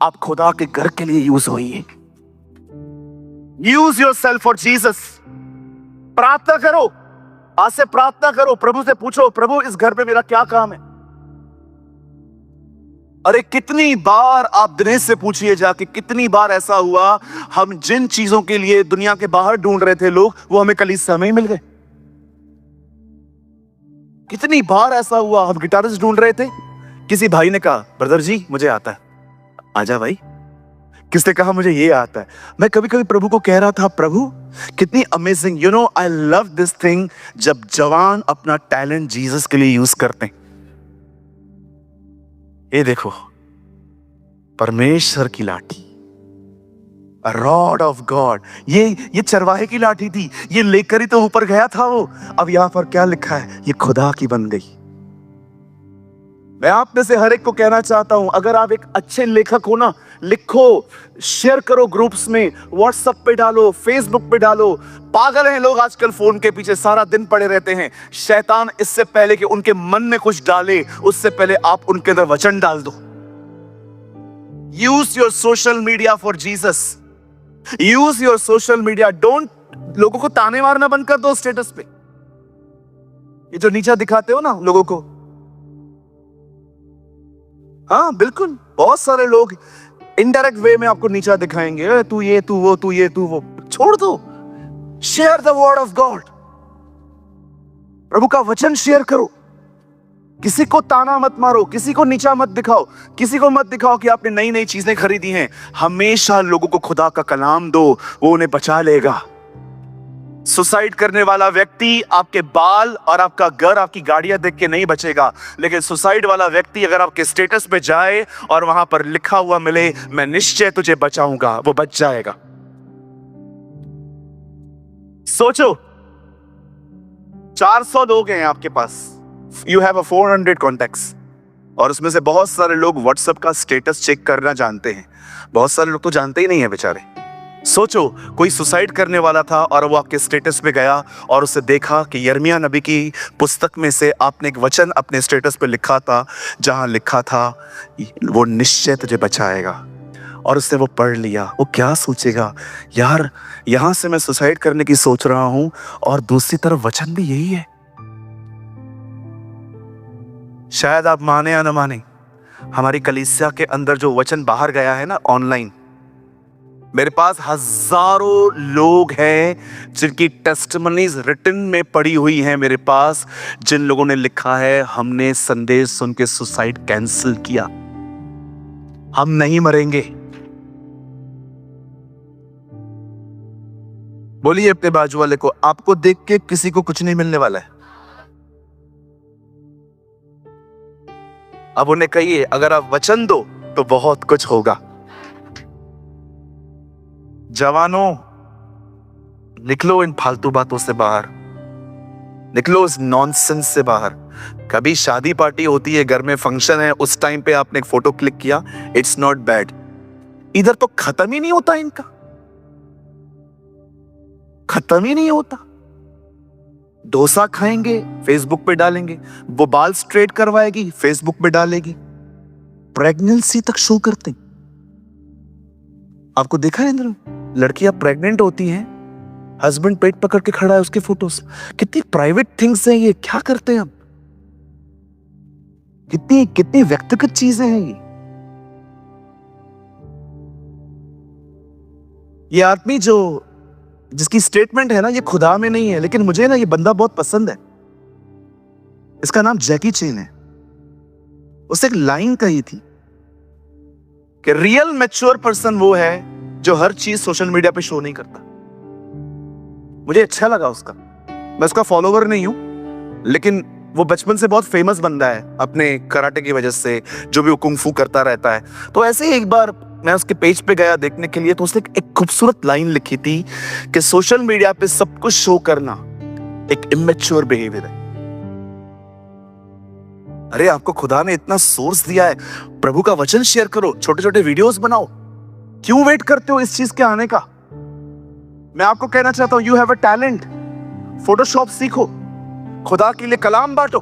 S1: आप खुदा के घर के लिए यूज होइए। Use yourself for Jesus. प्रार्थना करो, आज से प्रार्थना करो, प्रभु से पूछो, प्रभु इस घर पे मेरा क्या काम है। अरे कितनी बार आप दिनेश से पूछिए जाके, कितनी बार ऐसा हुआ हम जिन चीजों के लिए दुनिया के बाहर ढूंढ रहे थे लोग, वो हमें कलीसिया में ही मिल गए। कितनी बार ऐसा हुआ, हम गिटारिस्ट ढूंढ रहे थे, किसी भाई ने कहा ब्रदर जी मुझे आता है, आजा भाई। किसने कहा मुझे ये आता है। मैं कभी कभी प्रभु को कह रहा था, प्रभु कितनी amazing, you know I love this thing, जब जवान अपना टैलेंट जीसस के लिए यूज करते हैं। ये देखो परमेश्वर की लाठी, रॉड ऑफ गॉड, ये चरवाहे की लाठी थी, ये लेकर ही तो ऊपर गया था वो। अब यहां पर क्या लिखा है, ये खुदा की बन गई। मैं आप में से हर एक को कहना चाहता हूं, अगर आप एक अच्छे लेखक हो ना, लिखो, शेयर करो ग्रुप्स में, व्हाट्सएप पे डालो, फेसबुक पे डालो। पागल हैं लोग आजकल, फोन के पीछे सारा दिन पड़े रहते हैं। शैतान इससे पहले कि उनके मन में कुछ डाले, उससे पहले आप उनके अंदर वचन डाल दो। Use your social media for Jesus, use your social media. Don't, लोगों को ताने मारना बंद कर दो स्टेटस पे। ये जो नीचा दिखाते हो ना लोगों को, हाँ बिल्कुल, बहुत सारे लोग इनडायरेक्ट वे में आपको नीचा दिखाएंगे, तू ये तू वो, तू ये तू वो। छोड़ दो, share the word of God, प्रभु का वचन शेयर करो। किसी को ताना मत मारो, किसी को नीचा मत दिखाओ, किसी को मत दिखाओ कि आपने नई नई चीजें खरीदी हैं। हमेशा लोगों को खुदा का कलाम दो, वो उन्हें बचा लेगा। सुसाइड करने वाला व्यक्ति आपके बाल और आपका घर, आपकी गाड़ियां देख के नहीं बचेगा, लेकिन सुसाइड वाला व्यक्ति अगर आपके स्टेटस पे जाए और वहां पर लिखा हुआ मिले, मैं निश्चय तुझे बचाऊंगा, वो बच जाएगा। सोचो 400 लोग हैं आपके पास, यू हैव 400 कॉन्टैक्ट्स, और उसमें से बहुत सारे लोग व्हाट्सएप का स्टेटस चेक करना जानते हैं, बहुत सारे लोग तो जानते ही नहीं है बेचारे। सोचो कोई सुसाइड करने वाला था और वो आपके स्टेटस पे गया और उससे देखा कि यिर्मयाह नबी की पुस्तक में से आपने एक वचन अपने स्टेटस पे लिखा था, जहां लिखा था वो निश्चय तुझे बचाएगा, और उसने वो पढ़ लिया। वो क्या सोचेगा, यार यहां से मैं सुसाइड करने की सोच रहा हूं और दूसरी तरफ वचन भी यही है। शायद आप माने या न माने, हमारी कलीसिया के अंदर जो वचन बाहर गया है ना ऑनलाइन, मेरे पास हजारों लोग हैं जिनकी टेस्टिमनीज रिटन में पड़ी हुई हैं मेरे पास, जिन लोगों ने लिखा है हमने संदेश सुन के सुसाइड कैंसिल किया, हम नहीं मरेंगे। बोलिए अपने बाजू वाले को, आपको देख के किसी को कुछ नहीं मिलने वाला है। अब उन्हें कहिए अगर आप वचन दो तो बहुत कुछ होगा। जवानों, निकलो इन फालतू बातों से बाहर, निकलो इस नॉनसेंस से बाहर। कभी शादी पार्टी होती है, घर में फंक्शन है, उस टाइम पे आपने एक फोटो क्लिक किया, इट्स नॉट बैड। इधर तो खत्म ही नहीं होता, इनका खत्म ही नहीं होता। डोसा खाएंगे, फेसबुक पे डालेंगे, वो बाल स्ट्रेट करवाएगी, फेसबुक पे डालेगी, प्रेगनेंसी तक शो करते। आपको देखा है इंद्र, लड़कियां प्रेग्नेंट होती हैं, हस्बैंड पेट पकड़ के खड़ा है, उसके फोटोज। कितनी प्राइवेट थिंग्स हैं ये, क्या करते हैं हम, कितनी कितनी व्यक्तिगत चीजें हैं ये आदमी जो जिसकी स्टेटमेंट है ना ये खुदा में नहीं है, लेकिन मुझे ना ये बंदा बहुत पसंद है। इसका नाम जैकी चेन है। उसने एक लाइन कही थी कि रियल मैच्योर पर्सन वो है जो हर चीज सोशल मीडिया पे शो नहीं करता। मुझे अच्छा लगा उसका। मैं उसका फॉलोवर नहीं हूं, लेकिन वो बचपन से बहुत फेमस बंदा है अपने कराटे की वजह से, जो भी वो कुंग-फू करता रहता है। तो ऐसे ही एक बार मैं उसके पेज पे गया देखने के लिए, तो उसने एक खूबसूरत लाइन लिखी थी कि सोशल मीडिया पे सब कुछ शो करना एक इमेच्योर बिहेवियर है। अरे आपको खुदा ने इतना सोर्स दिया है, प्रभु का वचन शेयर करो, छोटे छोटे वीडियोस बनाओ, क्यों वेट करते हो इस चीज के आने का। मैं आपको कहना चाहता हूं, you have a talent, Photoshop सीखो, खुदा के लिए कलाम बांटो।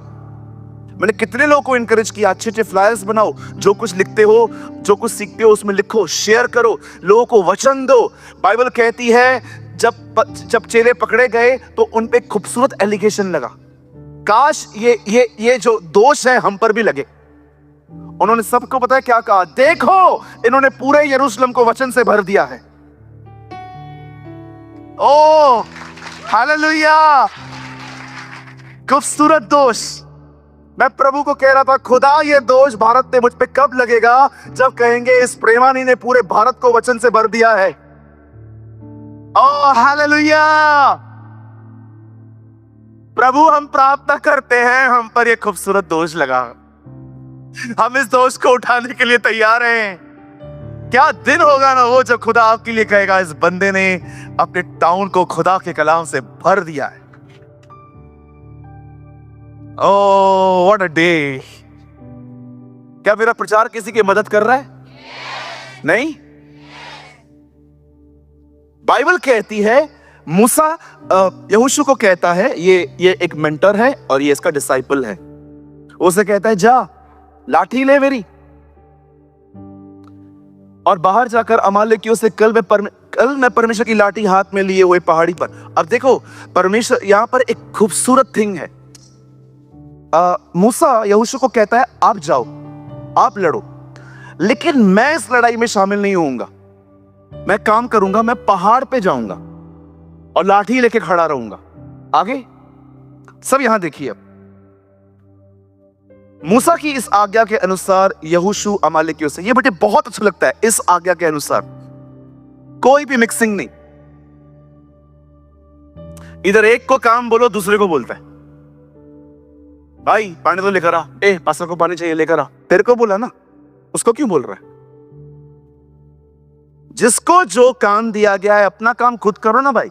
S1: मैंने कितने लोगों को इनकरेज किया, अच्छे अच्छे फ्लायर्स बनाओ, जो कुछ लिखते हो, जो कुछ सीखते हो उसमें लिखो, शेयर करो, लोगों को वचन दो। बाइबल कहती है जब चेले पकड़े गए तो उन पे खूबसूरत एलिगेशन लगा, काश ये जो दोष है हम पर भी लगे। उन्होंने सबको पता है क्या कहा, देखो इन्होंने पूरे यरूशलेम को वचन से भर दिया है। ओ हालेलुया, खूबसूरत दोष। मैं प्रभु को कह रहा था, खुदा ये दोष भारत ने मुझ पे कब लगेगा, जब कहेंगे इस प्रेमानी ने पूरे भारत को वचन से भर दिया है। Oh hallelujah. प्रभु हम प्रार्थना करते हैं, हम पर ये खूबसूरत दोष लगा, हम इस दोष को उठाने के लिए तैयार हैं। क्या दिन होगा ना वो जब खुदा आपके लिए कहेगा, इस बंदे ने अपने टाउन को खुदा के कलाम से भर दिया है। Oh what a day. क्या मेरा प्रचार किसी की मदद कर रहा है? नहीं। बाइबल कहती है, मूसा यहोशू को कहता है, ये एक मेंटर है और ये इसका डिसाइपल है। उसे कहता है, जा लाठी ले मेरी और बाहर जाकर अमालेकियों से कल मैं परमेश्वर की लाठी हाथ में लिए हुए पहाड़ी पर। अब देखो, परमेश्वर यहां पर एक खूबसूरत थिंग है। मूसा यहोशू को कहता है, आप जाओ, आप लड़ो, लेकिन मैं इस लड़ाई में शामिल नहीं होऊंगा। मैं काम करूंगा, मैं पहाड़ पे जाऊंगा और लाठी लेके खड़ा रहूंगा। आगे सब यहां देखिए। अब मूसा की इस आज्ञा के अनुसार यहोशू अमालेकियों से, ये बेटे बहुत अच्छा लगता है, इस आज्ञा के अनुसार कोई भी मिक्सिंग नहीं। इधर एक को काम बोलो, दूसरे को बोलता है, भाई पानी तो लेकर आ, पास्टर को पानी चाहिए, लेकर आ। तेरे को बोला ना, उसको क्यों बोल रहा है? जिसको जो काम दिया गया है, अपना काम खुद करो ना भाई।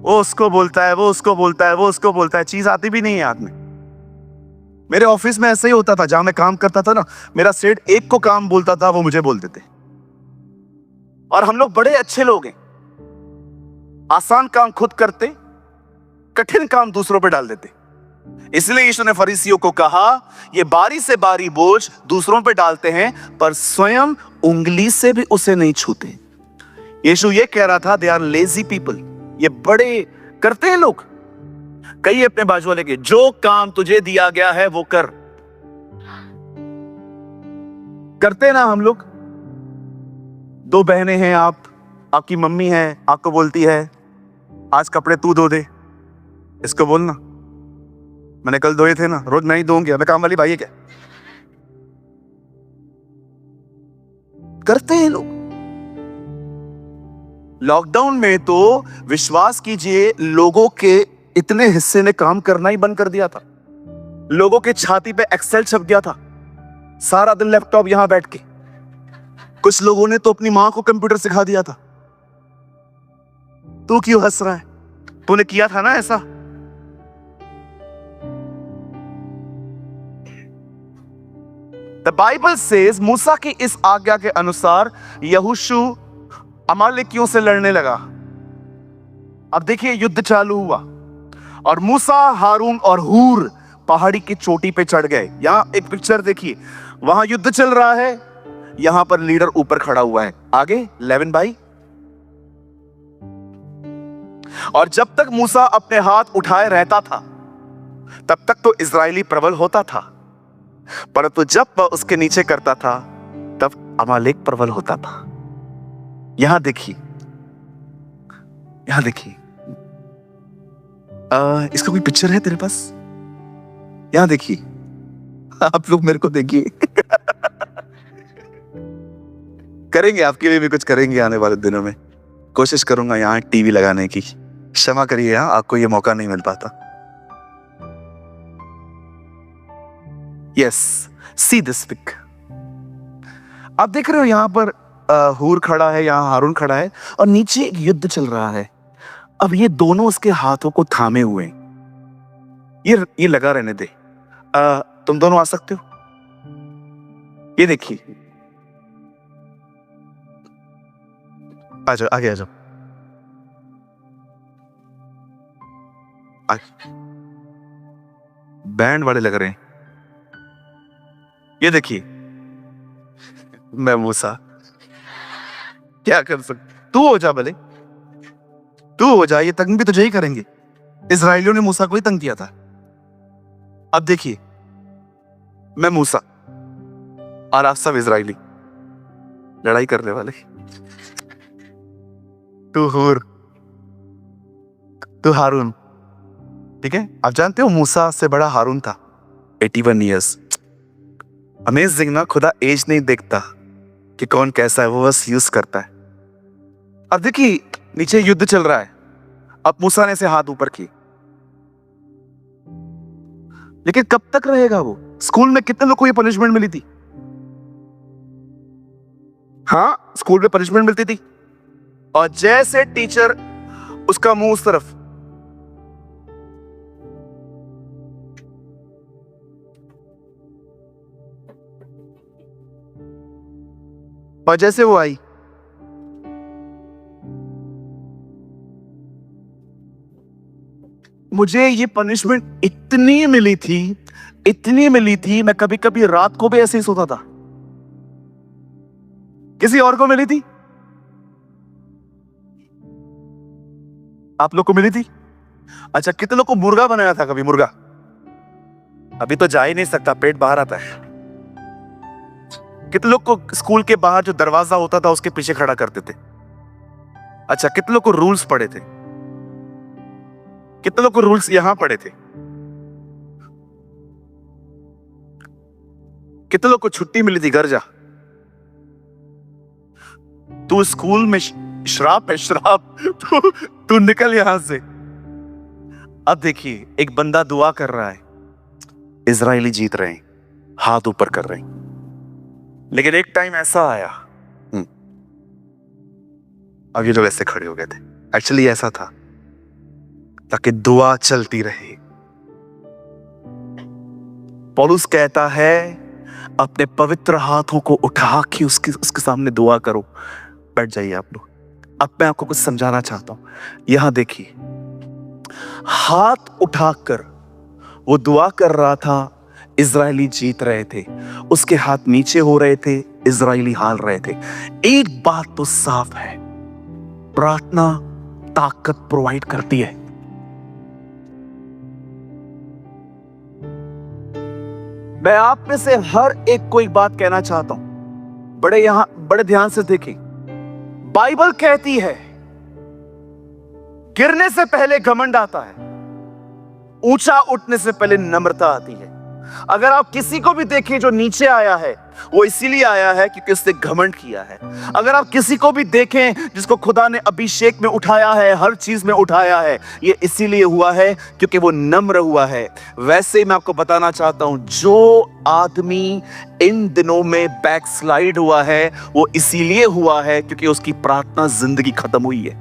S1: वो उसको बोलता है, वो उसको बोलता है, वो उसको बोलता है, चीज आती भी नहीं है हाथ में। मेरे ऑफिस में ऐसे ही होता था, जहां मैं काम करता था ना, मेरा सेठ एक को काम बोलता था, वो मुझे बोलते थे। और हम लोग बड़े अच्छे लोग हैं, आसान काम खुद करते, कठिन काम दूसरों पे डाल देते। इसलिए यीशु ने फरीसियों को कहा, ये बारी से बारी बोझ दूसरों पे डालते हैं, पर स्वयं उंगली से भी उसे नहीं छूते। यीशु ये कह रहा था, दे आर लेजी पीपल, ये बड़े करते हैं लोग। कहिए अपने बाजू वाले के, जो काम तुझे दिया गया है वो कर। करते ना हम लोग। दो बहनें हैं, आपकी मम्मी है, आपको बोलती है, आज कपड़े तू धो दे। इसको बोलना, मैंने कल धोए थे ना, रोज मैं ही धोऊंगी, मैं काम वाली भाई है क्या? करते हैं लोग। लॉकडाउन में तो विश्वास कीजिए, लोगों के इतने हिस्से ने काम करना ही बंद कर दिया था। लोगों के छाती पे एक्सेल छप गया था, सारा दिन लैपटॉप यहां बैठ के। कुछ लोगों ने तो अपनी मां को कंप्यूटर सिखा दिया था। तू क्यों हंस रहा है? तूने किया था ना ऐसा। The Bible says, मूसा की इस आज्ञा के अनुसार यहोशू अमालेकियों से लड़ने लगा। अब देखिए, युद्ध चालू हुआ और मूसा, हारून और हूर पहाड़ी की चोटी पे चढ़ गए। यहां एक पिक्चर देखिए, वहां युद्ध चल रहा है, यहां पर लीडर ऊपर खड़ा हुआ है। आगे 11 भाई। और जब तक मूसा अपने हाथ उठाए रहता था, तब तक तो इजरायली प्रबल होता था, परंतु जब वह उसके नीचे करता था, तब अमालेक प्रबल होता था। यहां देखिए, यहां देखिए, इसका कोई पिक्चर है तेरे पास? यहां देखिए, आप लोग मेरे को देखिए। करेंगे, आपके लिए भी कुछ करेंगे आने वाले दिनों में। कोशिश करूंगा यहां टीवी लगाने की, क्षमा करिए, यहां आपको ये मौका नहीं मिल पाता। Yes, see this pic. आप देख रहे हो, यहां पर हूर खड़ा है, यहां हारून खड़ा है और नीचे एक युद्ध चल रहा है। अब ये दोनों उसके हाथों को थामे हुए हैं। ये लगा रहने दे। तुम दोनों आ सकते हो? ये देखिए, आ जाओ, आगे आ जाओ। बैंड वाले लग रहे हैं। ये देखिए, मैं मूसा, क्या कर सकते? तू हो जा, भले तू हो जा, ये तंग भी तुझे ही करेंगे। इजराइलियों ने मूसा को ही तंग किया था। अब देखिए, मैं मूसा और आप सब इजराइली लड़ाई करने वाले। तू हूर, तू हारून। ठीक है, आप जानते हो मूसा से बड़ा हारून था। 81 ईयर्स। अमेजिंग ना, खुदा एज नहीं देखता कि कौन कैसा है, वो बस यूज करता है। अब देखिए नीचे युद्ध चल रहा है, अब मूसा ने से हाथ ऊपर की, लेकिन कब तक रहेगा वो? स्कूल में कितने लोग को ये पनिशमेंट मिली थी? हाँ, स्कूल में पनिशमेंट मिलती थी, और जैसे टीचर उसका मुंह उस तरफ, और जैसे वो आई, मुझे ये पनिशमेंट इतनी मिली थी, इतनी मिली थी, मैं कभी कभी रात को भी ऐसे ही सोता था। किसी और को मिली थी? आप लोग को मिली थी? अच्छा, कितने लोग को मुर्गा बनाया था कभी? मुर्गा अभी तो जा ही नहीं सकता, पेट बाहर आता है। कितने लोग को स्कूल के बाहर जो दरवाजा होता था उसके पीछे खड़ा करते थे? अच्छा, कितने लोग को रूल्स पढ़े थे? कितने लोग को रूल्स यहां पढ़े थे? कितने लोग को छुट्टी मिली थी, घर जा, तू स्कूल में श्राप है, श्राप, तू निकल यहां से। अब देखिए एक बंदा दुआ कर रहा है, इजरायली जीत रहे हैं, हाथ ऊपर कर रहे हैं, लेकिन एक टाइम ऐसा आया, अब ये लोग ऐसे खड़े हो गए थे। एक्चुअली ऐसा था ताकि दुआ चलती रहे। पौलुस कहता है अपने पवित्र हाथों को उठा के उसके सामने दुआ करो। बैठ जाइए आप लोग, अब मैं आपको कुछ समझाना चाहता हूं। यहां देखिए, हाथ उठाकर वो दुआ कर रहा था, इजरायली जीत रहे थे, उसके हाथ नीचे हो रहे थे, इजरायली हार रहे थे। एक बात तो साफ है, प्रार्थना ताकत प्रोवाइड करती है। मैं आप में से हर एक को एक बात कहना चाहता हूं, बड़े ध्यान से देखें। बाइबल कहती है गिरने से पहले घमंड आता है, ऊंचा उठने से पहले नम्रता आती है। अगर आप किसी को भी देखें जो नीचे आया है, वो इसीलिए आया है क्योंकि उसने घमंड किया है। अगर आप किसी को भी देखें जिसको खुदा ने अभिषेक में उठाया है, हर चीज में उठाया है, ये इसीलिए हुआ है क्योंकि वो नम्र हुआ है। वैसे ही मैं आपको बताना चाहता हूं, जो आदमी इन दिनों में बैकस्लाइड हुआ है, वो इसीलिए हुआ है क्योंकि उसकी प्रार्थना जिंदगी खत्म हुई है,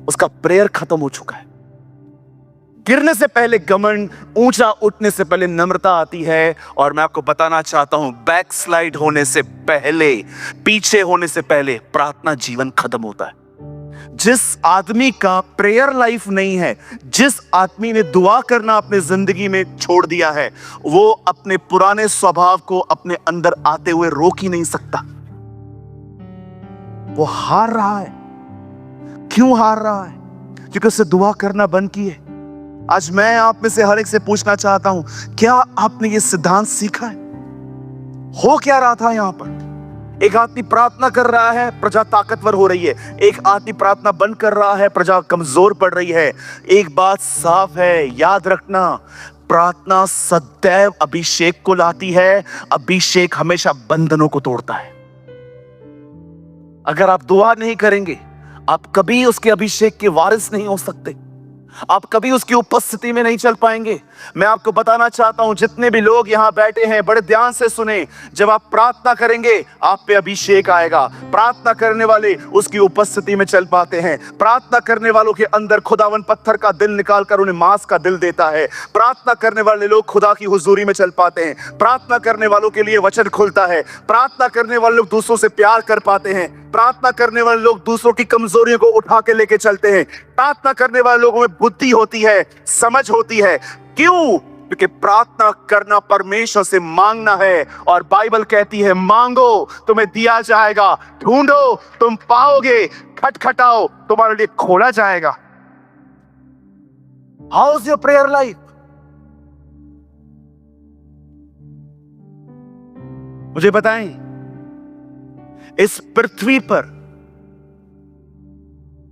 S1: उसका प्रेयर खत्म हो चुका है। गिरने से पहले घमंड, ऊंचा उठने से पहले नम्रता आती है। और मैं आपको बताना चाहता हूं, बैकस्लाइड होने से पहले, पीछे होने से पहले प्रार्थना जीवन खत्म होता है। जिस आदमी का प्रेयर लाइफ नहीं है, जिस आदमी ने दुआ करना अपने जिंदगी में छोड़ दिया है, वो अपने पुराने स्वभाव को अपने अंदर आते हुए रोक ही नहीं सकता। वो हार रहा है। क्यों हार रहा है? क्योंकि उससे दुआ करना बंद की है। आज मैं आप में से हर एक से पूछना चाहता हूं, क्या आपने ये सिद्धांत सीखा है? हो क्या रहा था यहां पर? एक आदमी प्रार्थना कर रहा है, प्रजा ताकतवर हो रही है। एक आदमी प्रार्थना बंद कर रहा है, प्रजा कमजोर पड़ रही है। एक बात साफ है, याद रखना, प्रार्थना सदैव अभिषेक को लाती है। अभिषेक हमेशा बंधनों को तोड़ता है। अगर आप दुआ नहीं करेंगे, आप कभी उसके अभिषेक के वारिस नहीं हो सकते, आप कभी उसकी उपस्थिति में नहीं चल पाएंगे। मैं आपको बताना चाहता हूं, जितने भी लोग यहां बैठे हैं, बड़े ध्यान से सुने। जब आप प्रार्थना करेंगे, आप पे अभिषेक आएगा। प्रार्थना करने वाले उसकी उपस्थिति में चल पाते हैं। प्रार्थना करने वालों के अंदर खुदावन पत्थर का दिल निकालकर उन्हें मांस का दिल देता है। प्रार्थना करने वाले लोग खुदा की हुजूरी में चल पाते हैं। प्रार्थना करने वालों के लिए वचन खुलता है। प्रार्थना करने वाले लोग दूसरों से प्यार कर पाते हैं। प्रार्थना करने वाले लोग दूसरों की कमजोरियों को उठा के लेके चलते हैं। प्रार्थना करने वाले लोगों में बुद्धि होती है, समझ होती है। क्यों? क्योंकि प्रार्थना करना परमेश्वर से मांगना है। और बाइबल कहती है, मांगो तुम्हें दिया जाएगा, ढूंढो तुम पाओगे, खटखटाओ तुम्हारे लिए खोला जाएगा। How is your prayer life? मुझे बताएं, इस पृथ्वी पर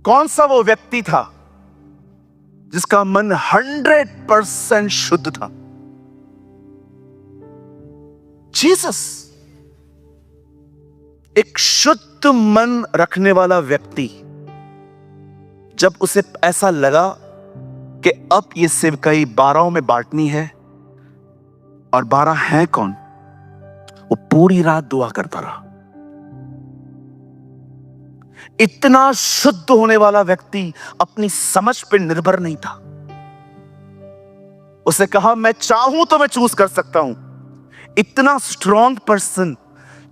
S1: कौन सा वो व्यक्ति था जिसका मन 100% शुद्ध था? जीसस, एक शुद्ध मन रखने वाला व्यक्ति, जब उसे ऐसा लगा कि अब ये सेवकाई 12 में बांटनी है, और 12 है कौन, वो पूरी रात दुआ करता रहा। इतना शुद्ध होने वाला व्यक्ति अपनी समझ पर निर्भर नहीं था। उसे कहा मैं चाहूं तो मैं चूज कर सकता हूं। इतना स्ट्रॉन्ग पर्सन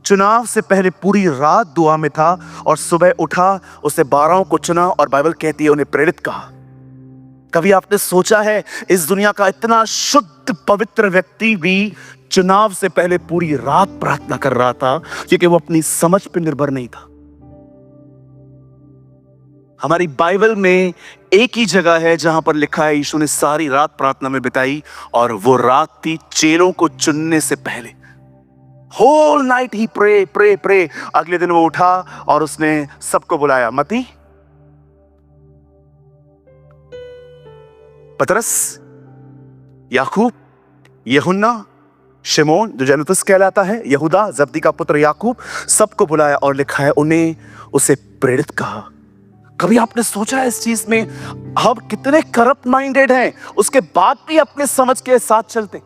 S1: चुनाव से पहले पूरी रात दुआ में था, और सुबह उठा, उसे 12 को चुना, और बाइबल कहती है उन्हें प्रेरित कहा। कभी आपने सोचा है इस दुनिया का इतना शुद्ध पवित्र व्यक्ति भी चुनाव से पहले पूरी रात प्रार्थना कर रहा था, क्योंकि वो अपनी समझ पर निर्भर नहीं था। हमारी बाइबल में एक ही जगह है जहां पर लिखा है यीशु ने सारी रात प्रार्थना में बिताई, और वो रात थी चेलों को चुनने से पहले। होल नाइट ही प्रे प्रे प्रे। अगले दिन वो उठा और उसने सबको बुलाया, मती, पतरस, याकूब, यूहन्ना, शिमोन जो जेलोतेस कहलाता है, यहूदा जब्दी का पुत्र याकूब, सबको बुलाया, और लिखा है उन्हें उसे प्रेरित कहा। कभी आपने सोचा है इस चीज में हम कितने करप्ट माइंडेड हैं, उसके बाद भी अपने समझ के साथ चलते।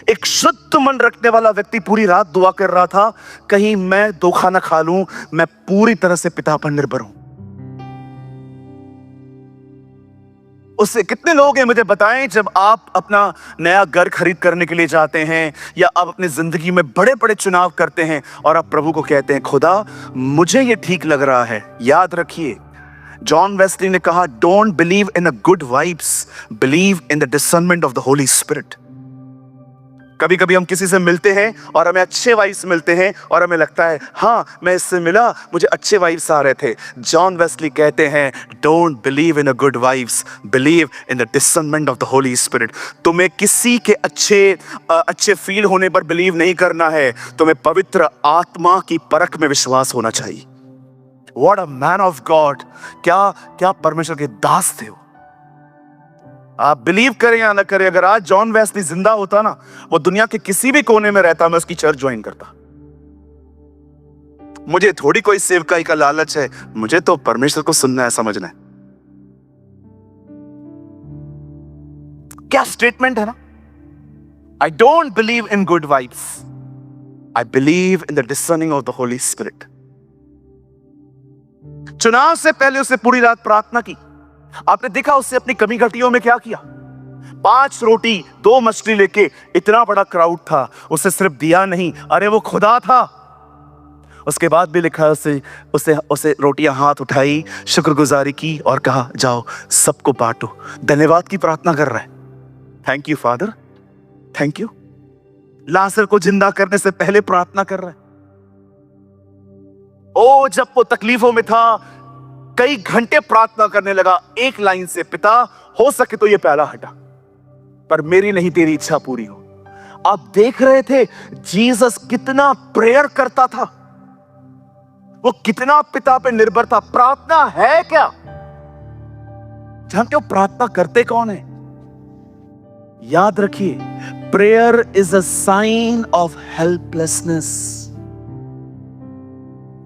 S1: एक शुद्ध मन रखने वाला व्यक्ति पूरी रात दुआ कर रहा था, कहीं मैं 2 खाना खा लूं, मैं पूरी तरह से पिता पर निर्भर हूं। उससे कितने लोग हैं मुझे बताएं, जब आप अपना नया घर खरीद करने के लिए जाते हैं, या आप अपनी जिंदगी में बड़े बड़े चुनाव करते हैं, और आप प्रभु को कहते हैं खुदा मुझे ये ठीक लग रहा है। याद रखिए जॉन वेस्ली ने कहा, don't believe in a good vibes, believe in the discernment of the Holi spirit. कभी कभी हम किसी से मिलते हैं और हमें अच्छे वाइब्स मिलते हैं, और हमें लगता है हाँ मैं इससे मिला, मुझे अच्छे वाइब्स आ रहे थे। जॉन वेस्ली कहते हैं don't believe in a good vibes, believe in the discernment of the Holi spirit. तुम्हें किसी के अच्छे फील होने पर बिलीव नहीं करना है, तुम्हें पवित्र आत्मा की परख में विश्वास होना चाहिए। What a man of God! क्या परमेश्वर के दास थे वो। आप बिलीव करें या ना करें, अगर आज जॉन वेस्ली जिंदा होता ना, वो दुनिया के किसी भी कोने में रहता, मैं उसकी चर्च ज्वाइन करता। मुझे थोड़ी कोई सेवकाई का लालच है, मुझे तो परमेश्वर को सुनना है, समझना है। क्या स्टेटमेंट है ना, I don't believe in good vibes, I believe in the discerning of the Holi spirit. चुनाव से पहले उसने पूरी रात प्रार्थना की। आपने देखा उससे अपनी कमी घटियों में क्या किया। 5 रोटी 2 मछली लेके, इतना बड़ा क्राउड था, उसे सिर्फ दिया नहीं, अरे वो खुदा था। उसके बाद भी लिखा है उसे रोटियां हाथ उठाई, शुक्रगुजारी की, और कहा जाओ सबको बांटो। धन्यवाद की प्रार्थना कर रहा है, thank you father, thank you. लाजर को जिंदा करने से पहले प्रार्थना कर रहा है। ओ जब वो तकलीफों में था, कई घंटे प्रार्थना करने लगा एक लाइन से, पिता हो सके तो ये प्याला हटा, पर मेरी नहीं तेरी इच्छा पूरी हो। आप देख रहे थे जीसस कितना प्रेयर करता था, वो कितना पिता पे निर्भर था। प्रार्थना है क्या? जानते हो प्रार्थना करते कौन है? याद रखिए, prayer is a sign of helplessness.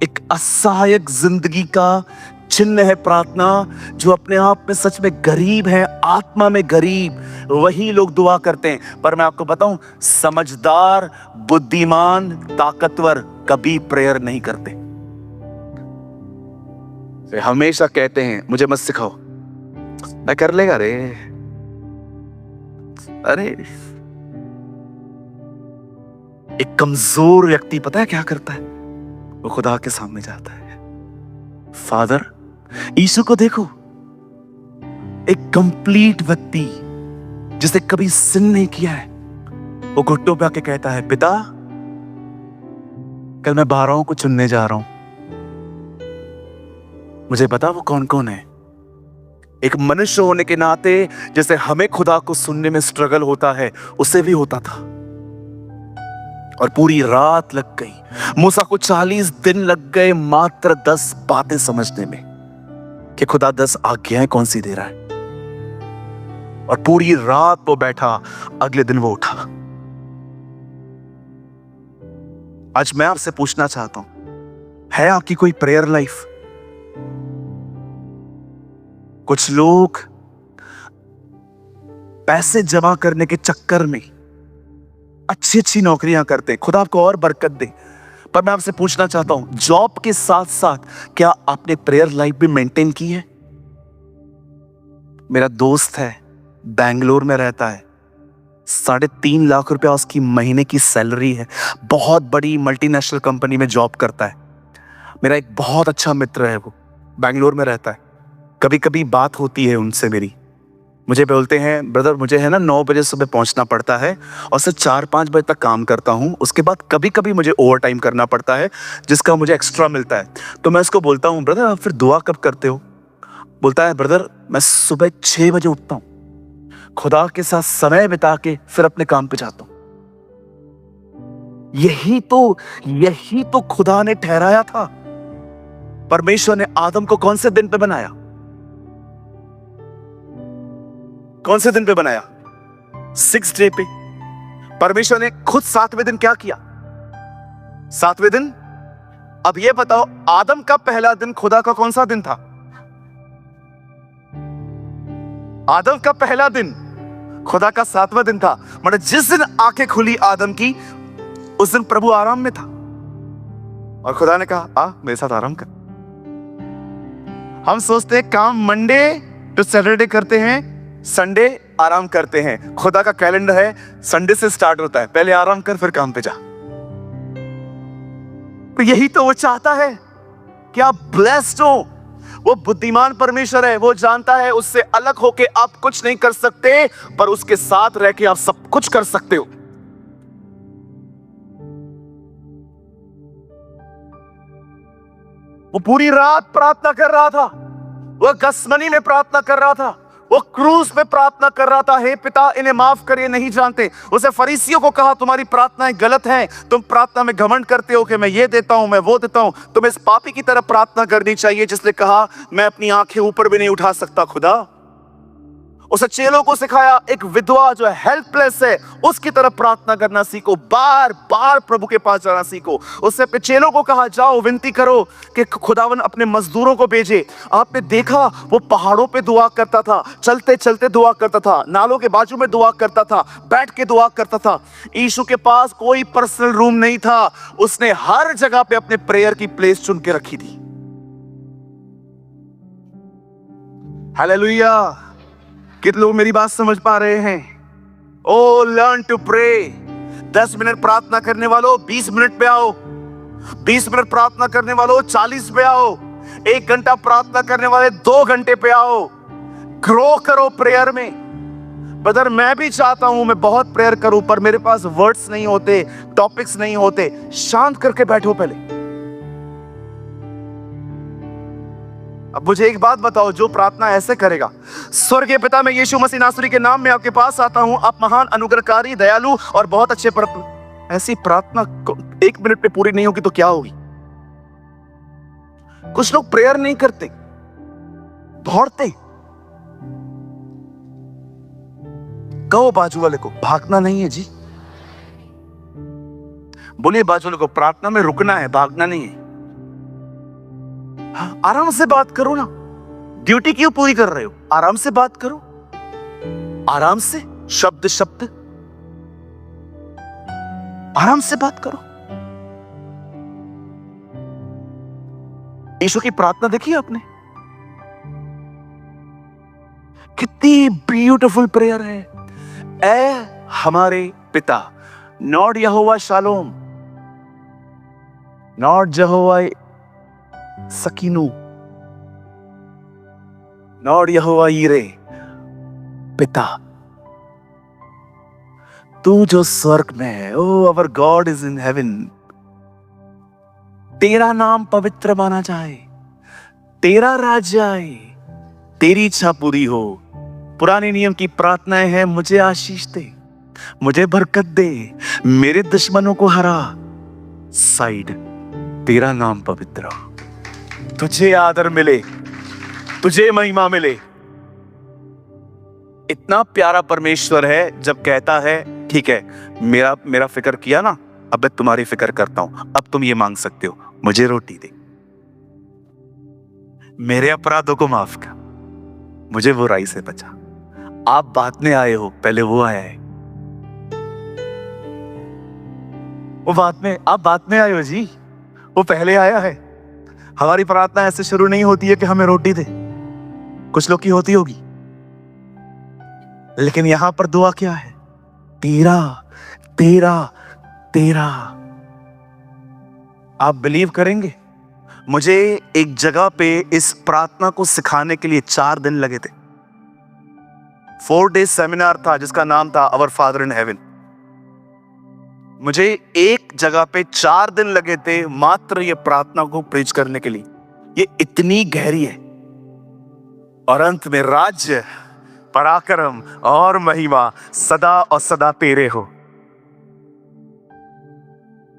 S1: एक असहायक जिंदगी का चिन्ह है प्रार्थना। जो अपने आप में सच में गरीब है, आत्मा में गरीब, वही लोग दुआ करते हैं। पर मैं आपको बताऊं, समझदार, बुद्धिमान, ताकतवर कभी प्रेयर नहीं करते। वे हमेशा कहते हैं मुझे मत सिखाओ, मैं कर लेगा रे। अरे एक कमजोर व्यक्ति पता है क्या करता है? वो खुदा के सामने जाता है, फादर। यीशु को देखो, एक कंप्लीट व्यक्ति जिसे कभी सिन नहीं किया है, वो घुटनों पे आके कहता है, पिता कल मैं 12 को चुनने जा रहा हूं, मुझे पता वो कौन कौन है। एक मनुष्य होने के नाते जैसे हमें खुदा को सुनने में स्ट्रगल होता है, उसे भी होता था। और पूरी रात लग गई। मूसा को 40 दिन लग गए मात्र 10 बातें समझने में कि खुदा 10 आज्ञाएं कौन सी दे रहा है। और पूरी रात वो बैठा, अगले दिन वो उठा। आज मैं आपसे पूछना चाहता हूं, है आपकी कोई प्रेयर लाइफ? कुछ लोग पैसे जमा करने के चक्कर में अच्छी अच्छी नौकरियां करते, खुदा आपको और बरकत दे, पर मैं आपसे पूछना चाहता हूं, जॉब के साथ साथ क्या आपने प्रेयर लाइफ भी मेंटेन की है? मेरा दोस्त है, बेंगलोर में रहता है, 3.5 लाख रुपया उसकी महीने की सैलरी है, बहुत बड़ी मल्टीनेशनल कंपनी में जॉब करता है। मेरा एक बहुत अच्छा मित्र है, वो बेंगलोर में रहता है। कभी कभी बात होती है उनसे मेरी, मुझे बोलते हैं ब्रदर मुझे है ना 9 बजे सुबह पहुंचना पड़ता है और सिर्फ 4-5 बजे तक काम करता हूं, उसके बाद कभी कभी मुझे ओवर टाइम करना पड़ता है जिसका मुझे एक्स्ट्रा मिलता है। तो मैं उसको बोलता हूं ब्रदर आप फिर दुआ कब करते हो? बोलता है ब्रदर मैं सुबह 6 बजे उठता हूं, खुदा के साथ समय बिता के फिर अपने काम पे जाता हूं। यही तो खुदा ने ठहराया था। परमेश्वर ने आदम को कौन से दिन पे बनाया? कौन से दिन पे बनाया? 6th डे पे। परमेश्वर ने खुद 7वें दिन क्या किया? 7वें दिन। अब ये बताओ आदम का पहला दिन खुदा का कौन सा दिन था? आदम का पहला दिन खुदा का 7वां दिन था। मतलब जिस दिन आंखें खुली आदम की उस दिन प्रभु आराम में था और खुदा ने कहा आ मेरे साथ आराम कर। हम सोचते हैं काम मंडे टू सैटरडे करते हैं, संडे आराम करते हैं। खुदा का कैलेंडर है संडे से स्टार्ट होता है, पहले आराम कर फिर काम पे जा। तो यही तो वो चाहता है कि आप ब्लेस्ड हो। वो बुद्धिमान परमेश्वर है, वो जानता है उससे अलग होके आप कुछ नहीं कर सकते, पर उसके साथ रह के आप सब कुछ कर सकते हो। वो पूरी रात प्रार्थना कर रहा था, वो गसमनी में प्रार्थना कर रहा था, वो क्रूस में प्रार्थना कर रहा था, हे पिता इन्हें माफ करिए नहीं जानते। उसे फरीसियों को कहा तुम्हारी प्रार्थनाएं गलत हैं, तुम प्रार्थना में घमंड करते हो कि मैं ये देता हूं मैं वो देता हूं, तुम्हें इस पापी की तरह प्रार्थना करनी चाहिए जिसने कहा मैं अपनी आंखें ऊपर भी नहीं उठा सकता खुदा। उसे चेलों को सिखाया एक विधवा जो हेल्पलेस है उसकी तरफ प्रार्थना करना सीखो, बार बार प्रभु के पास जाना सीखो। उससे अपने चेलों को कहा जाओ विनती करो कि खुदावन अपने मजदूरों को भेजे। आपने देखा वो पहाड़ों पे दुआ करता था, चलते चलते दुआ करता था, नालों के बाजू में दुआ करता था, बैठ के दुआ करता था। यीशु के पास कोई पर्सनल रूम नहीं था, उसने हर जगह पे अपने प्रेयर की प्लेस चुन के रखी थी। हालेलुया। कितने लोग मेरी बात समझ पा रहे हैं? ओ लर्न टू प्रे। 10 मिनट प्रार्थना करने वालों 20 मिनट पे आओ, 20 मिनट प्रार्थना करने वालों 40 पे आओ, 1 घंटा प्रार्थना करने वाले 2 घंटे पे आओ। ग्रो करो प्रेयर में। ब्रदर मैं भी चाहता हूं मैं बहुत प्रेयर करूं, पर मेरे पास वर्ड्स नहीं होते, टॉपिक्स नहीं होते। शांत करके बैठो पहले। अब मुझे एक बात बताओ, जो प्रार्थना ऐसे करेगा, स्वर्गीय पिता मैं यीशु मसीह नासरी के नाम में आपके पास आता हूं, आप महान अनुग्रहकारी दयालु और बहुत अच्छे ऐसी प्रार्थना 1 मिनट पे पूरी नहीं होगी तो क्या होगी? कुछ लोग प्रेयर नहीं करते, दौड़ते। कहो बाजू वाले को भागना नहीं है जी। बोलिए बाजू वाले को प्रार्थना में रुकना है, भागना नहीं है। आराम से बात करो ना, ड्यूटी क्यों पूरी कर रहे हो? आराम से बात करो, आराम से, शब्द शब्द, आराम से बात करो। यीशु की प्रार्थना देखी आपने? कितनी ब्यूटीफुल प्रेयर है। ऐ हमारे पिता, नॉट यहोवा शालोम, नॉट यहोवा सकीनू, नॉट यहोवा यीरे, पिता तू जो स्वर्ग में है, O our God is in heaven, तेरा नाम पवित्र माना जाए, तेरा राज्य आए, तेरी इच्छा पूरी हो। पुराने नियम की प्रार्थनाएं हैं, मुझे आशीष दे, मुझे बरकत दे, मेरे दुश्मनों को हरा। साइड, तेरा नाम पवित्र हो, तुझे आदर मिले, तुझे महिमा मिले। इतना प्यारा परमेश्वर है जब कहता है ठीक है मेरा फिक्र किया ना, अब मैं तुम्हारी फिक्र करता हूं, अब तुम ये मांग सकते हो, मुझे रोटी दे, मेरे अपराधों को माफ कर, मुझे बुराई से बचा। आप बाद में आए हो, पहले वो आया है। वो बाद में, आप बाद में आए हो जी, वो पहले आया है। हमारी प्रार्थना ऐसे शुरू नहीं होती है कि हमें रोटी दे, कुछ लोग की होती होगी, लेकिन यहां पर दुआ क्या है? तेरा तेरा तेरा। आप बिलीव करेंगे, मुझे एक जगह पे इस प्रार्थना को सिखाने के लिए 4 दिन लगे थे। 4 डेज सेमिनार था जिसका नाम था आवर फादर इन हेवन। मुझे एक जगह पे 4 दिन लगे थे मात्र ये प्रार्थना को प्रीच करने के लिए। ये इतनी गहरी है। और अंत में राज्य, पराक्रम और महिमा सदा और सदा तेरे हो।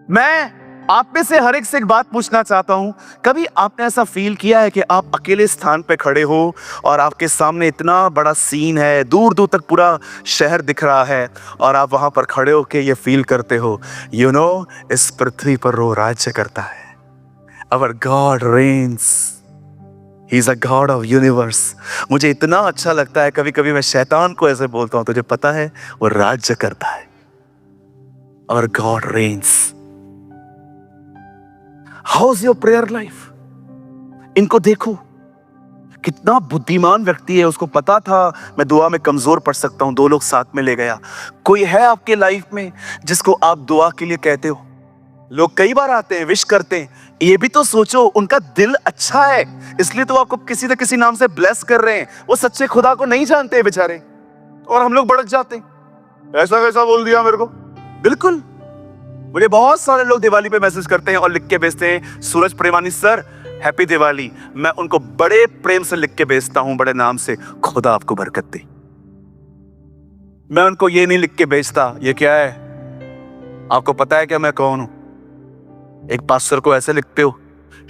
S1: मैं आप में से हर एक से एक बात पूछना चाहता हूं, कभी आपने ऐसा फील किया है कि आप अकेले स्थान पे खड़े हो और आपके सामने इतना बड़ा सीन है, दूर दूर तक पूरा शहर दिख रहा है और आप वहां पर खड़े होके ये फील करते हो, यू नो, इस पृथ्वी पर वो राज्य करता है। Our God reigns. He's a God of universe. मुझे इतना अच्छा लगता है, कभी कभी मैं शैतान को ऐसे बोलता हूं, तुझे पता है वो राज्य करता है। Our God reigns. How's your prayer life? इनको देखो, कितना बुद्धिमान व्यक्ति है, उसको पता था मैं दुआ में कमजोर पड़ सकता हूं, 2 लोग साथ में ले गया। कोई है आपके लाइफ में जिसको आप दुआ के लिए कहते हो? लोग कई बार आते हैं, विश करते हैं, ये भी तो सोचो उनका दिल अच्छा है, इसलिए तो आपको किसी न किसी नाम से ब्लेस कर रहे हैं। वो सच्चे खुदा को नहीं जानते बेचारे, और हम लोग भड़क जाते हैं, ऐसा कैसा बोल दिया मेरे को। बिल्कुल, मुझे बहुत सारे लोग दिवाली पे मैसेज करते हैं और लिख के भेजते हैं, सूरज प्रेमानी सर हैप्पी दिवाली। मैं उनको बड़े प्रेम से लिख के भेजता हूं, बड़े नाम से, खुदा आपको बरकत दे। मैं उनको ये नहीं लिख के भेजता, ये क्या है, आपको पता है क्या मैं कौन हूं? एक पास्टर को ऐसे लिखते हो,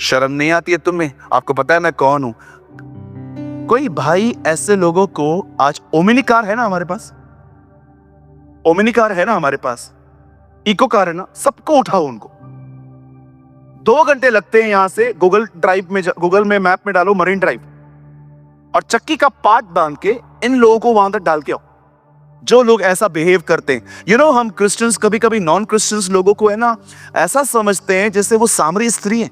S1: शर्म नहीं आती है तुम्हें? आपको पता है मैं कौन हूं? कोई भाई ऐसे लोगों को, आज ओमिनी कार है ना हमारे पास, ओमिनी कार है ना हमारे पास, इको कार है ना, सबको उठाओ, उनको 2 घंटे लगते हैं यहां से गूगल में मैप में डालो मरीन ड्राइव, और चक्की का पार्ट बांध के इन लोगों को वहां तक डाल के आओ। जो लोग ऐसा बिहेव करते हैं, यू नो, हम क्रिश्चियंस कभी कभी नॉन क्रिश्चियंस लोगों को है ना ऐसा समझते हैं जैसे वो सामरी स्त्री है।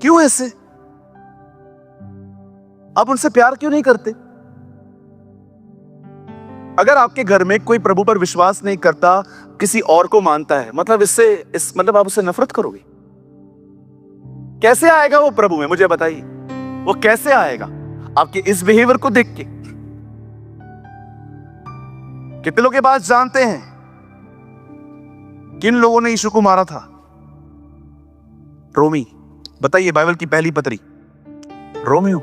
S1: क्यों ऐसे? आप उनसे प्यार क्यों नहीं करते? अगर आपके घर में कोई प्रभु पर विश्वास नहीं करता, किसी और को मानता है, मतलब मतलब आप उससे नफरत करोगे? कैसे आएगा वो प्रभु में, मुझे बताइए, वो कैसे आएगा? आपके इस बिहेवियर को देख के। कितने लोग ये बात जानते हैं किन लोगों ने यीशु को मारा था? रोमी, बताइए, बाइबल की पहली पत्री, रोमियो,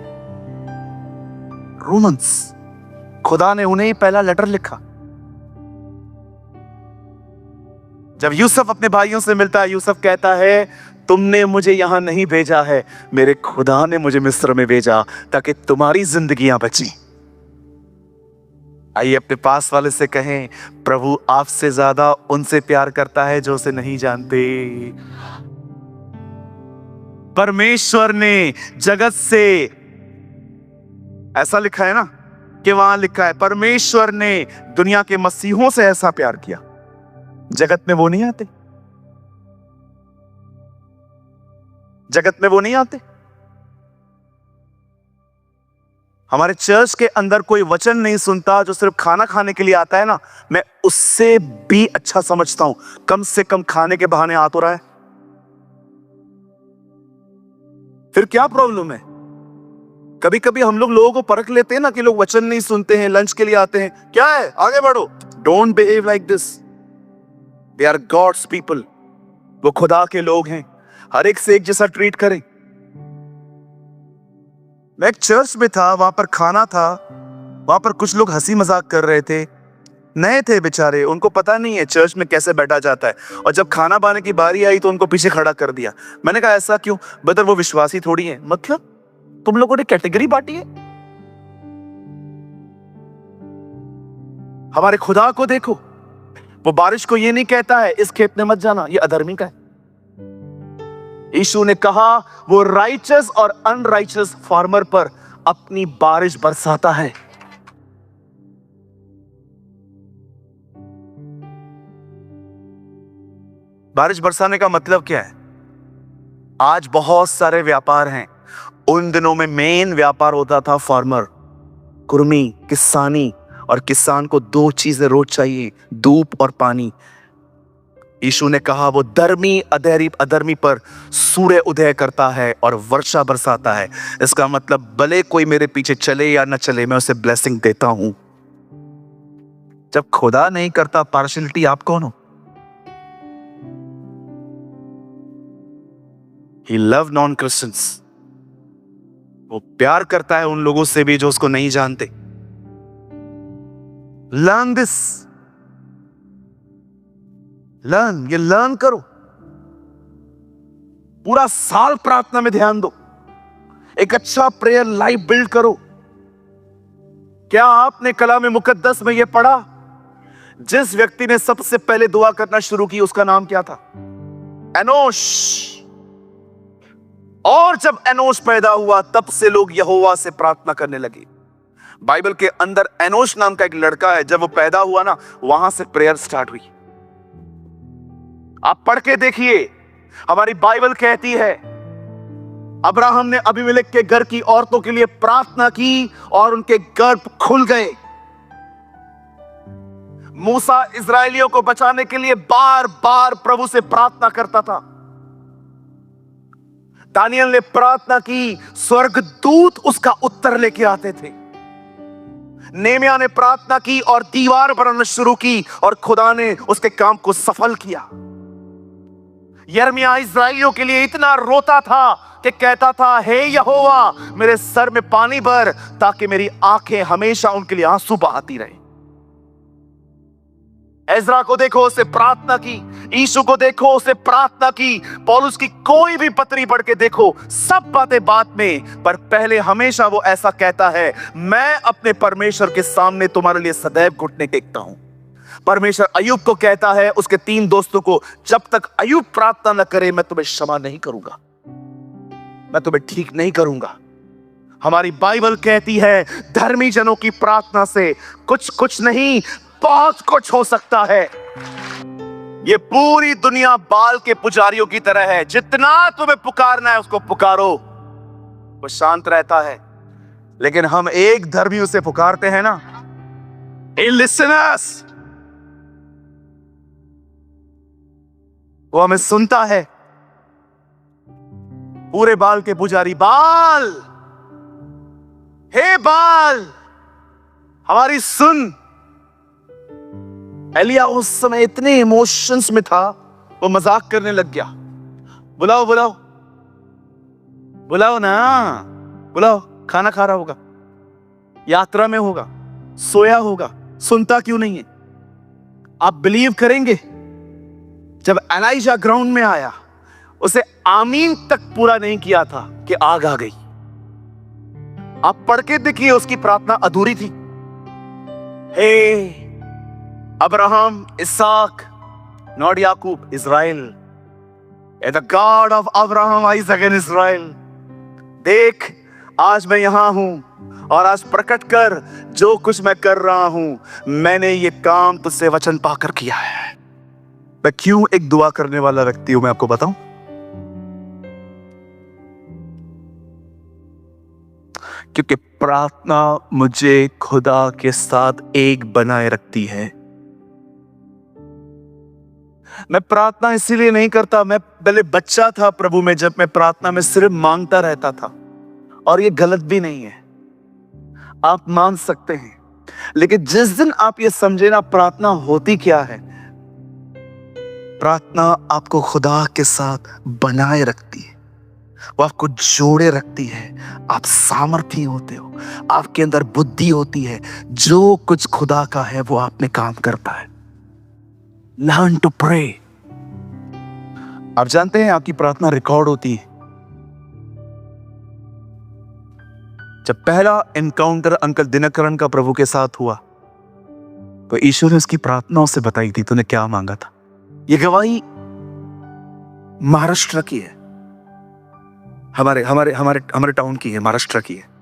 S1: रोमन्स, खुदा ने उन्हें ही पहला लेटर लिखा। जब यूसुफ अपने भाइयों से मिलता है, यूसुफ कहता है, तुमने मुझे यहां नहीं भेजा है, मेरे खुदा ने मुझे मिस्र में भेजा ताकि तुम्हारी जिंदगियां बची। आइए अपने पास वाले से कहें, प्रभु आपसे ज्यादा उनसे प्यार करता है जो उसे नहीं जानते। परमेश्वर ने जगत से, ऐसा लिखा है ना कि वहां लिखा है, परमेश्वर ने दुनिया के मसीहों से ऐसा प्यार किया। जगत में वो नहीं आते, जगत में वो नहीं आते। हमारे चर्च के अंदर कोई वचन नहीं सुनता, जो सिर्फ खाना खाने के लिए आता है ना, मैं उससे भी अच्छा समझता हूं, कम से कम खाने के बहाने आ तो रहा है। फिर क्या प्रॉब्लम है? कभी कभी हम लोगों को परख लेते हैं ना कि लोग वचन नहीं सुनते हैं, लंच के लिए आते हैं, क्या है, आगे बढ़ो। Don't behave like this, they are God's people, वो खुदा के लोग हैं, हर एक से एक जैसा ट्रीट करें। मैं एक चर्च में था, वहां पर खाना था, वहां पर कुछ लोग हंसी मजाक कर रहे थे, नए थे बेचारे, उनको पता नहीं है चर्च में कैसे बैठा जाता है, और जब खाना पाने की बारी आई तो उनको पीछे खड़ा कर दिया। मैंने कहा ऐसा क्यों? बदर वो विश्वासी थोड़ी है। मतलब तुम लोगों ने कैटेगरी बांटी है। हमारे खुदा को देखो, वो बारिश को ये नहीं कहता है इस खेत में मत जाना, ये अधर्मी का है। यीशु ने कहा वो राइचस और अनराइचस फार्मर पर अपनी बारिश बरसाता है। बारिश बरसाने का मतलब क्या है? आज बहुत सारे व्यापार हैं, उन दिनों में मेन व्यापार होता था फार्मर, कुर्मी, किसानी। और किसान को दो चीजें रोज चाहिए, धूप और पानी। यीशु ने कहा वो धर्मी अधर्मी पर सूर्य उदय करता है और वर्षा बरसाता है। इसका मतलब भले कोई मेरे पीछे चले या ना चले, मैं उसे ब्लेसिंग देता हूं। जब खुदा नहीं करता पार्शियलिटी, आप कौन हो? He loved non-Christians. वो प्यार करता है उन लोगों से भी जो उसको नहीं जानते। Learn this. ये लर्न करो। पूरा साल प्रार्थना में ध्यान दो, एक अच्छा प्रेयर लाइफ बिल्ड करो। क्या आपने कलाम मुकद्दस में यह पढ़ा, जिस व्यक्ति ने सबसे पहले दुआ करना शुरू की उसका नाम क्या था? एनोश। और जब एनोश पैदा हुआ तब से लोग यहोवा से प्रार्थना करने लगे। बाइबल के अंदर एनोश नाम का एक लड़का है, जब वो पैदा हुआ ना, वहां से प्रेयर स्टार्ट हुई। आप पढ़ के देखिए, हमारी बाइबल कहती है अब्राहम ने अबीमेलेक के घर की औरतों के लिए प्रार्थना की और उनके गर्भ खुल गए। मूसा इस्राएलियों को बचाने के लिए बार बार प्रभु से प्रार्थना करता था। दानियल ने प्रार्थना की, स्वर्गदूत उसका उत्तर लेके आते थे। नेमिया ने प्रार्थना की और दीवार बनाना शुरू की और खुदा ने उसके काम को सफल किया। यिर्मयाह इस्राएलियों के लिए इतना रोता था कि कहता था, हे यहोवा मेरे सर में पानी भर ताकि मेरी आंखें हमेशा उनके लिए आंसू बहाती रहे। एजरा को देखो, उसे प्रार्थना की। यीशु को देखो, उसे प्रार्थना की। पौलुस की कोई भी पत्री पढ़ के देखो, सब बातें बात में, पर पहले हमेशा वो ऐसा कहता है, मैं अपने परमेश्वर के सामने तुम्हारे लिए सदैव घुटने टेकता हूं। परमेश्वर अय्यूब को कहता है, उसके 3 दोस्तों को, जब तक अय्यूब प्रार्थना न करे मैं तुम्हें क्षमा नहीं करूंगा, मैं तुम्हें ठीक नहीं करूंगा। हमारी बाइबल कहती है धर्मी जनों की प्रार्थना से कुछ नहीं, बहुत कुछ हो सकता है। ये पूरी दुनिया बाल के पुजारियों की तरह है, जितना तुम्हें पुकारना है उसको पुकारो, वो शांत रहता है। लेकिन हम एक धर्मी उसे पुकारते हैं ना, He listens, वो हमें सुनता है। पूरे बाल के पुजारी, बाल, हे बाल हमारी सुन। एलिया उस समय इतने इमोशंस में था, वो मजाक करने लग गया। बुलाओ बुलाओ बुलाओ ना, बुलाओ, खाना खा रहा होगा, यात्रा में होगा, सोया होगा, सुनता क्यों नहीं है? आप बिलीव करेंगे, जब एलाइजा ग्राउंड में आया, उसे आमीन तक पूरा नहीं किया था कि आग आ गई। आप पढ़ के देखिए, उसकी प्रार्थना अधूरी थी। हे Abraham, Isaac, not Jacob, Israel. The God of Abraham, Isaac and Israel. देख, आज मैं यहां हूं और आज प्रकट कर जो कुछ मैं कर रहा हूं, मैंने ये काम तुझसे वचन पाकर किया है। मैं क्यों एक दुआ करने वाला व्यक्ति हूं, मैं आपको बताऊं। क्योंकि प्रार्थना मुझे खुदा के साथ एक बनाए रखती है। मैं प्रार्थना इसीलिए नहीं करता, मैं पहले बच्चा था प्रभु में, जब मैं प्रार्थना में सिर्फ मांगता रहता था, और ये गलत भी नहीं है, आप मांग सकते हैं। लेकिन जिस दिन आप ये समझे ना प्रार्थना होती क्या है, प्रार्थना आपको खुदा के साथ बनाए रखती है, वो आपको जोड़े रखती है। आप सामर्थी होते हो, आपके अंदर बुद्धि होती है, जो कुछ खुदा का है वो आप में काम करता है। Learn to pray. आप जानते हैं आपकी प्रार्थना रिकॉर्ड होती है। जब पहला एनकाउंटर अंकल दिनकरण का प्रभु के साथ हुआ, तो ईश्वर ने उसकी प्रार्थनाओं से बताई थी तूने क्या मांगा था। ये गवाही महाराष्ट्र की है, हमारे हमारे हमारे हमारे टाउन की है, महाराष्ट्र की है।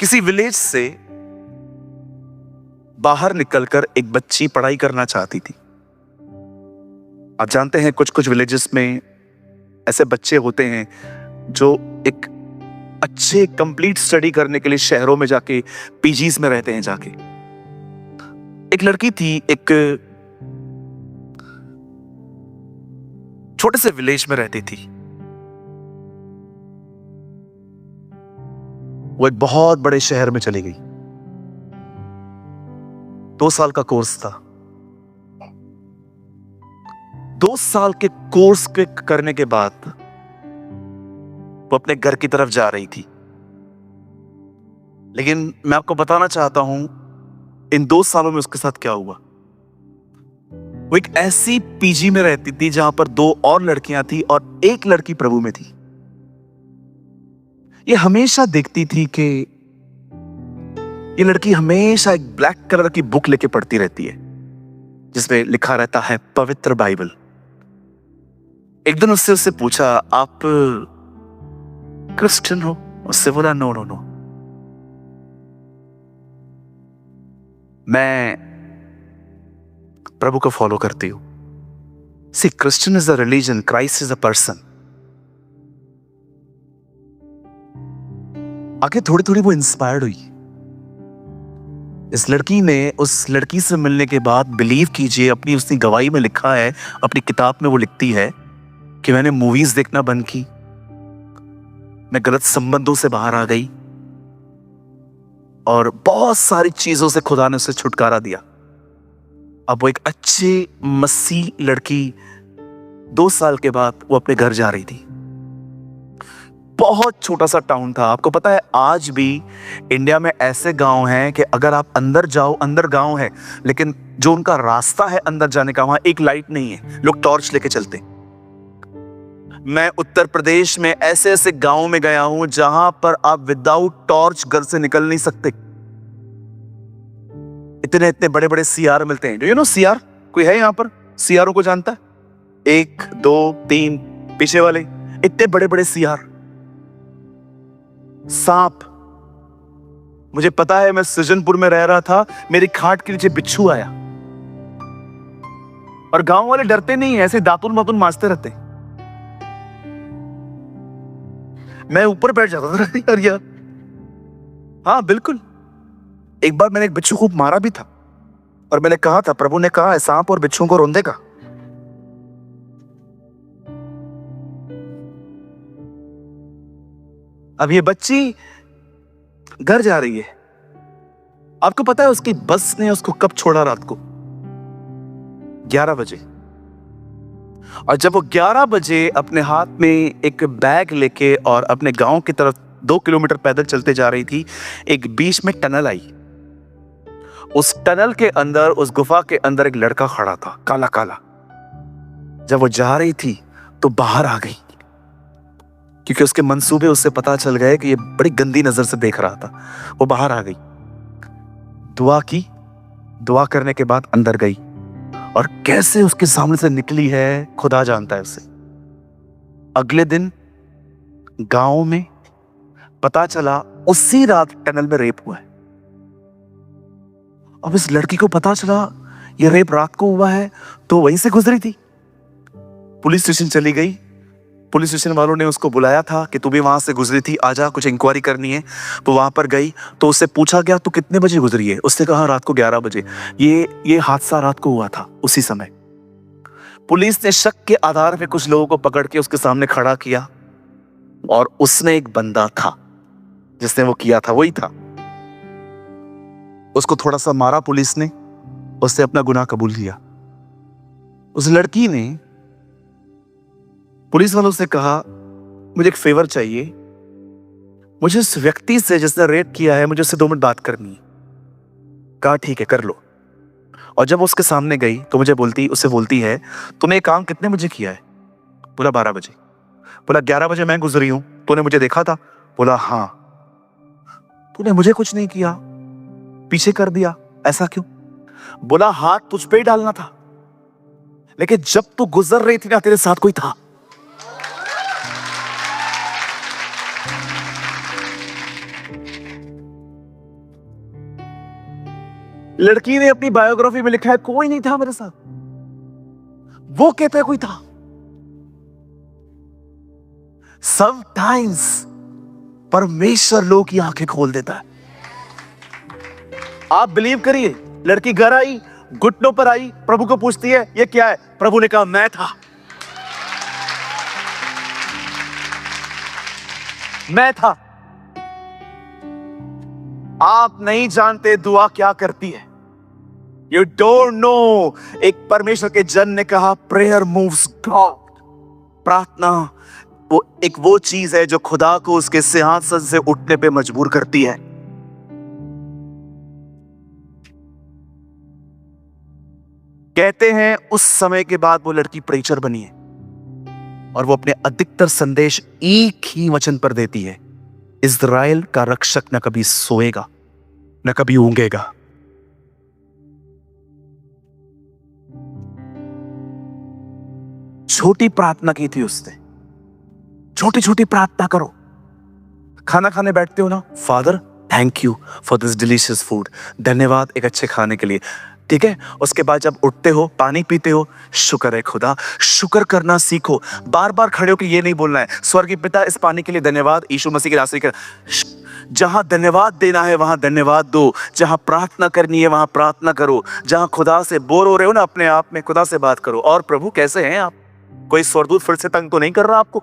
S1: किसी विलेज से बाहर निकलकर एक बच्ची पढ़ाई करना चाहती थी। आप जानते हैं कुछ कुछ विलेजेस में ऐसे बच्चे होते हैं जो एक अच्छे कंप्लीट स्टडी करने के लिए शहरों में जाके पीजीज में रहते हैं जाके। एक लड़की थी, एक छोटे से विलेज में रहती थी। वो एक बहुत बड़े शहर में चली गई। 2 साल का कोर्स था। 2 साल के कोर्स के करने के बाद वो अपने घर की तरफ जा रही थी। लेकिन मैं आपको बताना चाहता हूं इन 2 सालों में उसके साथ क्या हुआ। वो एक ऐसी पीजी में रहती थी जहां पर 2 और लड़कियां थी और एक लड़की प्रभु में थी। ये हमेशा देखती थी कि ये लड़की हमेशा एक ब्लैक कलर की बुक लेके पढ़ती रहती है जिसमें लिखा रहता है पवित्र बाइबल। एक दिन उससे पूछा, आप क्रिश्चियन हो? उससे बोला नो नो नो, मैं प्रभु को फॉलो करती हूं। See, Christian is a religion, Christ is a person. आगे थोड़ी थोड़ी वो इंस्पायर्ड हुई। इस लड़की ने उस लड़की से मिलने के बाद, बिलीव कीजिए, अपनी उसने गवाही में लिखा है, अपनी किताब में वो लिखती है कि मैंने मूवीज देखना बंद की, मैं गलत संबंधों से बाहर आ गई और बहुत सारी चीजों से खुदा ने उसे छुटकारा दिया। अब वो एक अच्छी मसीह लड़की 2 साल के बाद वो अपने घर जा रही थी। बहुत छोटा सा टाउन था। आपको पता है आज भी इंडिया में ऐसे गांव हैं कि अगर आप अंदर जाओ, अंदर गांव है लेकिन जो उनका रास्ता है अंदर जाने का, वहां एक लाइट नहीं है, लोग टॉर्च लेके चलते। मैं उत्तर प्रदेश में ऐसे ऐसे गांव में गया हूं जहां पर आप विदाउट टॉर्च घर से निकल नहीं सकते। इतने इतने बड़े बड़े सीआर मिलते हैं। You know CR? कोई है यहां पर सीआरों को जानता है? 1 2 3 पीछे वाले, इतने बड़े बड़े सीआर। सांप, मुझे पता है, मैं सृजनपुर में रह रहा था, मेरी खाट के नीचे बिच्छू आया और गांव वाले डरते नहीं, ऐसे दातुन मातुन मारते रहते। मैं ऊपर बैठ जाता था यार। हाँ बिल्कुल, एक बार मैंने एक बिच्छू को मारा भी था और मैंने कहा था, प्रभु ने कहा है सांप और बिच्छुओं को रौंदेगा। अब ये बच्ची घर जा रही है। आपको पता है उसकी बस ने उसको कब छोड़ा? रात को 11 बजे। और जब वो 11 बजे अपने हाथ में एक बैग लेके और अपने गांव की तरफ 2 किलोमीटर पैदल चलते जा रही थी, एक बीच में टनल आई। उस टनल के अंदर, उस गुफा के अंदर एक लड़का खड़ा था, काला काला। जब वो जा रही थी तो बाहर आ गई क्योंकि उसके मंसूबे उससे पता चल गए कि ये बड़ी गंदी नजर से देख रहा था। वो बाहर आ गई, दुआ की, दुआ करने के बाद अंदर गई और कैसे उसके सामने से निकली है खुदा जानता है उसे। अगले दिन गांव में पता चला उसी रात टनल में रेप हुआ है। अब इस लड़की को पता चला ये रेप रात को हुआ है तो वहीं से गुजरी थी। पुलिस स्टेशन चली गई। पुलिस स्टेशन वालों ने उसको बुलाया था कि तू भी वहां से गुजरी थी, आजा, कुछ इंक्वायरी करनी है। तो वहां पर गई तो उससे पूछा गया तू कितने बजे गुजरी है? उसने कहा रात को 11 बजे। ये हादसा रात को हुआ था उसी समय। पुलिस ने शक के आधार पे कुछ लोगों को पकड़ के उसके सामने खड़ा किया और उसने एक बंदा था जिसने वो किया था, वही था। उसको थोड़ा सा मारा पुलिस ने, उसने अपना गुनाह कबूल किया। उस लड़की ने पुलिस वालों से कहा मुझे एक फेवर चाहिए, मुझे उस व्यक्ति से जिसने रेप किया है मुझे उससे 2 मिनट बात करनी है। कहा ठीक है कर लो। और जब उसके सामने गई तो उससे बोलती है तूने ये काम कितने बजे किया है? बोला 12 बजे। बोला 11 बजे मैं गुजरी हूं, तूने मुझे देखा था? बोला हाँ। तूने मुझे कुछ नहीं किया, पीछे कर दिया, ऐसा क्यों? बोला हाथ तुझ पे ही डालना था, लेकिन जब तू गुजर रही थी ना तेरे साथ कोई था। लड़की ने अपनी बायोग्राफी में लिखा है कोई नहीं था मेरे साथ, वो कहता है कोई था। समटाइम्स परमेश्वर लोगों की आंखें खोल देता है। आप बिलीव करिए, लड़की घर आई, घुटनों पर आई, प्रभु को पूछती है ये क्या है? प्रभु ने कहा मैं था, मैं था। आप नहीं जानते दुआ क्या करती है। You don't know. एक परमेश्वर के जन ने कहा प्रेयर मूव्स गॉड। प्रार्थना वो चीज है जो खुदा को उसके सिंहासन से उठने पे मजबूर करती है। कहते हैं उस समय के बाद वो लड़की प्रीचर बनी है और वो अपने अधिकतर संदेश एक ही वचन पर देती है, इज़राइल का रक्षक न कभी सोएगा न कभी ऊंघेगा। छोटी प्रार्थना की थी उसने। छोटी छोटी प्रार्थना करो। खाना खाने बैठते हो ना, father thank you for this delicious food, धन्यवाद एक अच्छे खाने के लिए, ठीक है। उसके बाद जब उठते हो, पानी पीते हो, शुक्र है खुदा, शुक्र करना सीखो। बार बार खड़े होकर ये नहीं बोलना है स्वर्गीय पिता इस पानी के लिए धन्यवाद, यीशु मसीह के नाम से। जहां धन्यवाद देना है वहां धन्यवाद दो, जहां प्रार्थना करनी है वहां प्रार्थना करो, जहां खुदा से बोर हो रहे हो ना अपने आप में, खुदा से बात करो। और प्रभु कैसे हैं आप? कोई स्वर्गदूत फिर से तंग तो नहीं कर रहा आपको?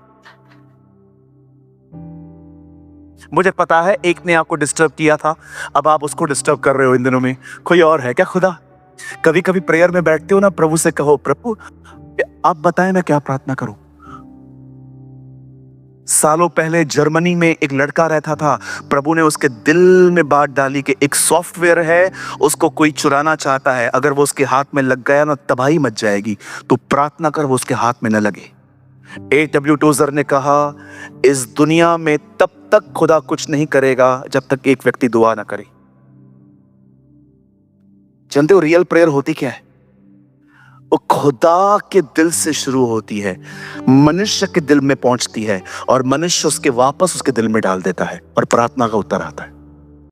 S1: मुझे पता है एक ने आपको डिस्टर्ब किया था, अब आप उसको डिस्टर्ब कर रहे हो इन दिनों में। कोई और है क्या खुदा? कभी कभी प्रेयर में बैठते हो ना, प्रभु से कहो प्रभु आप बताएं मैं क्या प्रार्थना करूं। सालों पहले जर्मनी में एक लड़का रहता था, प्रभु ने उसके दिल में बात डाली कि एक सॉफ्टवेयर है, उसको कोई चुराना चाहता है, अगर वो उसके हाथ में लग गया ना तबाही मच जाएगी, तो प्रार्थना कर वो उसके हाथ में न लगे। A.W. टोजर ने कहा इस दुनिया में तब तक खुदा कुछ नहीं करेगा जब तक एक व्यक्ति दुआ ना करे। जानते हो रियल प्रेयर होती क्या है? वो खुदा के दिल से शुरू होती है, मनुष्य के दिल में पहुंचती है और मनुष्य उसके वापस उसके दिल में डाल देता है और प्रार्थना का उत्तर आता है।